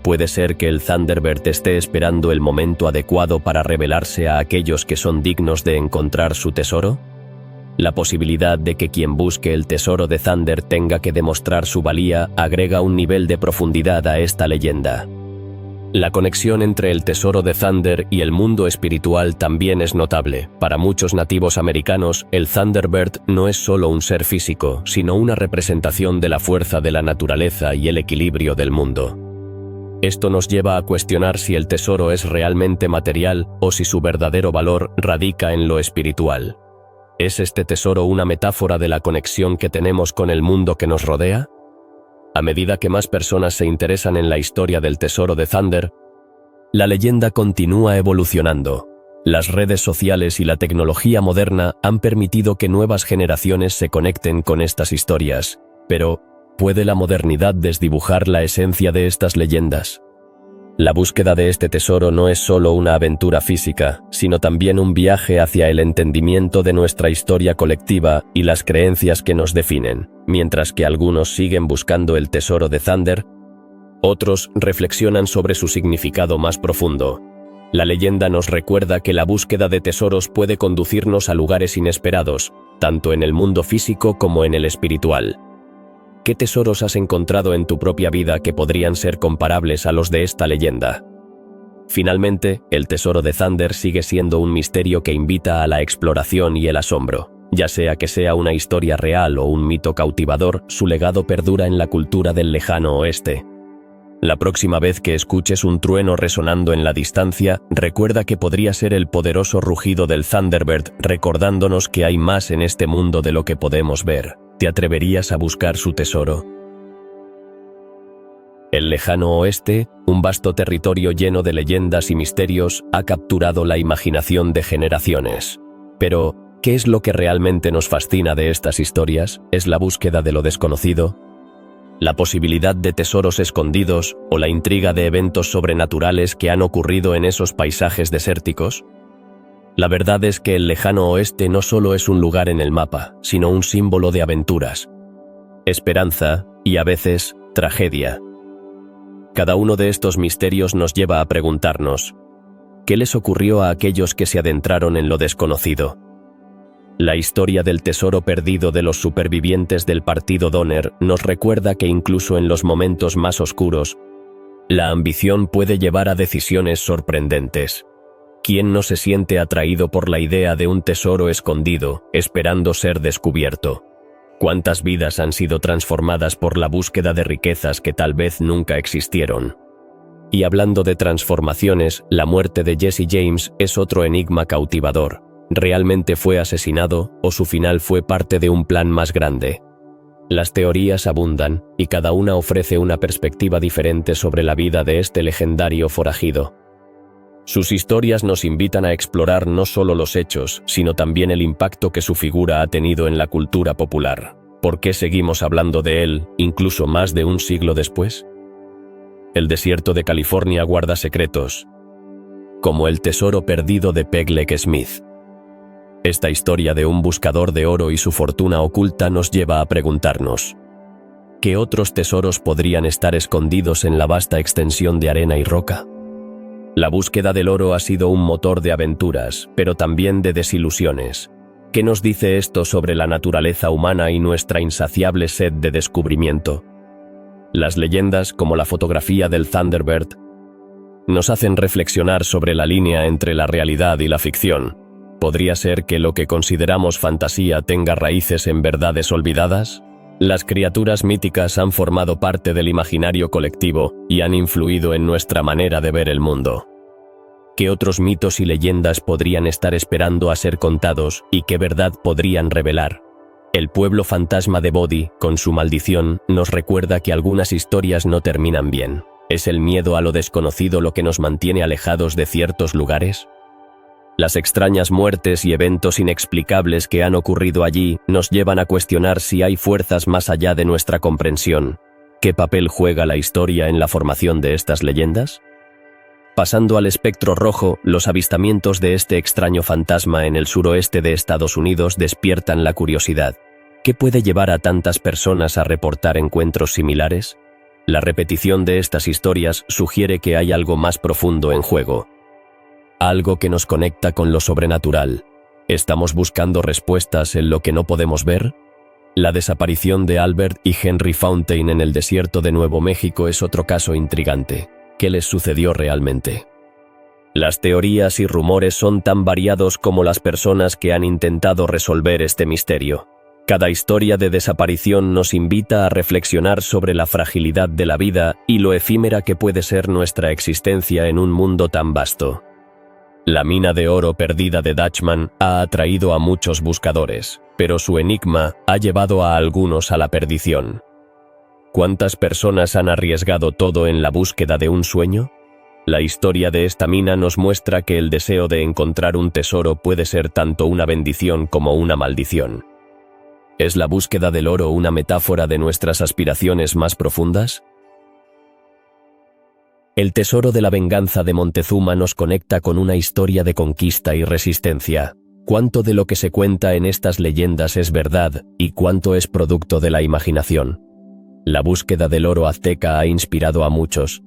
¿puede ser que el Thunderbird esté esperando el momento adecuado para revelarse a aquellos que son dignos de encontrar su tesoro? La posibilidad de que quien busque el tesoro de Thunder tenga que demostrar su valía agrega un nivel de profundidad a esta leyenda. La conexión entre el tesoro de Thunder y el mundo espiritual también es notable. Para muchos nativos americanos, el Thunderbird no es solo un ser físico, sino una representación de la fuerza de la naturaleza y el equilibrio del mundo. Esto nos lleva a cuestionar si el tesoro es realmente material o si su verdadero valor radica en lo espiritual. ¿Es este tesoro una metáfora de la conexión que tenemos con el mundo que nos rodea? A medida que más personas se interesan en la historia del tesoro de Thunder, la leyenda continúa evolucionando. Las redes sociales y la tecnología moderna han permitido que nuevas generaciones se conecten con estas historias. Pero, ¿puede la modernidad desdibujar la esencia de estas leyendas? La búsqueda de este tesoro no es solo una aventura física, sino también un viaje hacia el entendimiento de nuestra historia colectiva y las creencias que nos definen. Mientras que algunos siguen buscando el tesoro de Thunder, otros reflexionan sobre su significado más profundo. La leyenda nos recuerda que la búsqueda de tesoros puede conducirnos a lugares inesperados, tanto en el mundo físico como en el espiritual. ¿Qué tesoros has encontrado en tu propia vida que podrían ser comparables a los de esta leyenda? Finalmente, el tesoro de Thunder sigue siendo un misterio que invita a la exploración y el asombro. Ya sea que sea una historia real o un mito cautivador, su legado perdura en la cultura del lejano oeste. La próxima vez que escuches un trueno resonando en la distancia, recuerda que podría ser el poderoso rugido del Thunderbird recordándonos que hay más en este mundo de lo que podemos ver. ¿Te atreverías a buscar su tesoro? El lejano oeste, un vasto territorio lleno de leyendas y misterios, ha capturado la imaginación de generaciones. Pero, ¿qué es lo que realmente nos fascina de estas historias? ¿Es la búsqueda de lo desconocido? ¿La posibilidad de tesoros escondidos o la intriga de eventos sobrenaturales que han ocurrido en esos paisajes desérticos? La verdad es que el lejano oeste no solo es un lugar en el mapa, sino un símbolo de aventuras, esperanza y a veces tragedia. Cada uno de estos misterios nos lleva a preguntarnos, ¿qué les ocurrió a aquellos que se adentraron en lo desconocido? La historia del tesoro perdido de los supervivientes del Partido Donner nos recuerda que incluso en los momentos más oscuros, la ambición puede llevar a decisiones sorprendentes. ¿Quién no se siente atraído por la idea de un tesoro escondido, esperando ser descubierto? ¿Cuántas vidas han sido transformadas por la búsqueda de riquezas que tal vez nunca existieron? Y hablando de transformaciones, la muerte de Jesse James es otro enigma cautivador. ¿Realmente fue asesinado o su final fue parte de un plan más grande? Las teorías abundan, y cada una ofrece una perspectiva diferente sobre la vida de este legendario forajido. Sus historias nos invitan a explorar no solo los hechos, sino también el impacto que su figura ha tenido en la cultura popular. ¿Por qué seguimos hablando de él, incluso más de un siglo después? El desierto de California guarda secretos, como el tesoro perdido de Peleg Smith. Esta historia de un buscador de oro y su fortuna oculta nos lleva a preguntarnos, ¿qué otros tesoros podrían estar escondidos en la vasta extensión de arena y roca? La búsqueda del oro ha sido un motor de aventuras, pero también de desilusiones. ¿Qué nos dice esto sobre la naturaleza humana y nuestra insaciable sed de descubrimiento? Las leyendas, como la fotografía del Thunderbird, nos hacen reflexionar sobre la línea entre la realidad y la ficción. ¿Podría ser que lo que consideramos fantasía tenga raíces en verdades olvidadas? Las criaturas míticas han formado parte del imaginario colectivo y han influido en nuestra manera de ver el mundo. ¿Qué otros mitos y leyendas podrían estar esperando a ser contados y qué verdad podrían revelar? El pueblo fantasma de Bodhi, con su maldición, nos recuerda que algunas historias no terminan bien. ¿Es el miedo a lo desconocido lo que nos mantiene alejados de ciertos lugares? Las extrañas muertes y eventos inexplicables que han ocurrido allí nos llevan a cuestionar si hay fuerzas más allá de nuestra comprensión. ¿Qué papel juega la historia en la formación de estas leyendas? Pasando al espectro rojo, los avistamientos de este extraño fantasma en el suroeste de Estados Unidos despiertan la curiosidad. ¿Qué puede llevar a tantas personas a reportar encuentros similares? La repetición de estas historias sugiere que hay algo más profundo en juego. Algo que nos conecta con lo sobrenatural. ¿Estamos buscando respuestas en lo que no podemos ver? La desaparición de Albert y Henry Fountain en el desierto de Nuevo México es otro caso intrigante. ¿Qué les sucedió realmente? Las teorías y rumores son tan variados como las personas que han intentado resolver este misterio. Cada historia de desaparición nos invita a reflexionar sobre la fragilidad de la vida y lo efímera que puede ser nuestra existencia en un mundo tan vasto. La mina de oro perdida de Dutchman ha atraído a muchos buscadores, pero su enigma ha llevado a algunos a la perdición. ¿Cuántas personas han arriesgado todo en la búsqueda de un sueño? La historia de esta mina nos muestra que el deseo de encontrar un tesoro puede ser tanto una bendición como una maldición. ¿Es la búsqueda del oro una metáfora de nuestras aspiraciones más profundas? El tesoro de la venganza de Montezuma nos conecta con una historia de conquista y resistencia. ¿Cuánto de lo que se cuenta en estas leyendas es verdad y cuánto es producto de la imaginación? La búsqueda del oro azteca ha inspirado a muchos,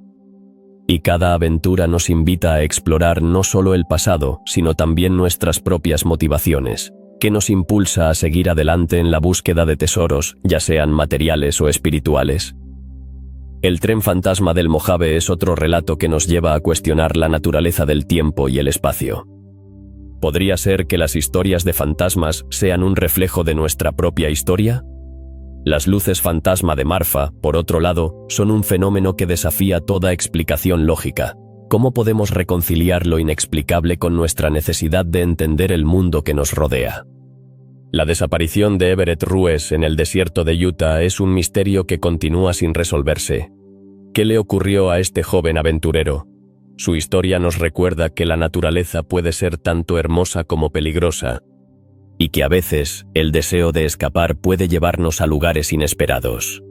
y cada aventura nos invita a explorar no solo el pasado, sino también nuestras propias motivaciones, que nos impulsa a seguir adelante en la búsqueda de tesoros, ya sean materiales o espirituales. El tren fantasma del Mojave es otro relato que nos lleva a cuestionar la naturaleza del tiempo y el espacio. ¿Podría ser que las historias de fantasmas sean un reflejo de nuestra propia historia? Las luces fantasma de Marfa, por otro lado, son un fenómeno que desafía toda explicación lógica. ¿Cómo podemos reconciliar lo inexplicable con nuestra necesidad de entender el mundo que nos rodea? La desaparición de Everett Ruiz en el desierto de Utah es un misterio que continúa sin resolverse. ¿Qué le ocurrió a este joven aventurero? Su historia nos recuerda que la naturaleza puede ser tanto hermosa como peligrosa, y que a veces el deseo de escapar puede llevarnos a lugares inesperados.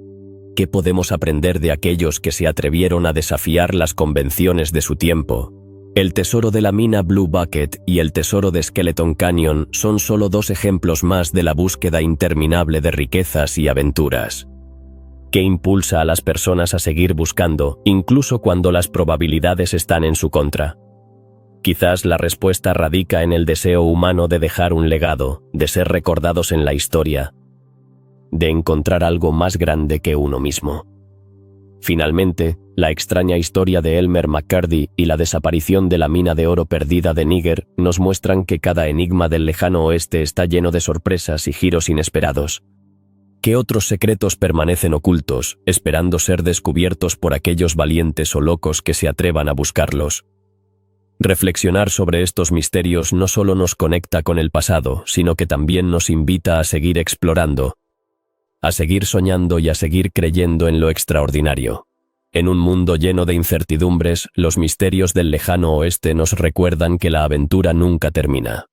¿Qué podemos aprender de aquellos que se atrevieron a desafiar las convenciones de su tiempo? El tesoro de la mina Blue Bucket y el tesoro de Skeleton Canyon son solo dos ejemplos más de la búsqueda interminable de riquezas y aventuras, que impulsa a las personas a seguir buscando, incluso cuando las probabilidades están en su contra. Quizás la respuesta radica en el deseo humano de dejar un legado, de ser recordados en la historia, de encontrar algo más grande que uno mismo. Finalmente, la extraña historia de Elmer McCurdy y la desaparición de la mina de oro perdida de Níger nos muestran que cada enigma del lejano oeste está lleno de sorpresas y giros inesperados. ¿Qué otros secretos permanecen ocultos, esperando ser descubiertos por aquellos valientes o locos que se atrevan a buscarlos? Reflexionar sobre estos misterios no solo nos conecta con el pasado, sino que también nos invita a seguir explorando, a seguir soñando y a seguir creyendo en lo extraordinario. En un mundo lleno de incertidumbres, los misterios del lejano oeste nos recuerdan que la aventura nunca termina.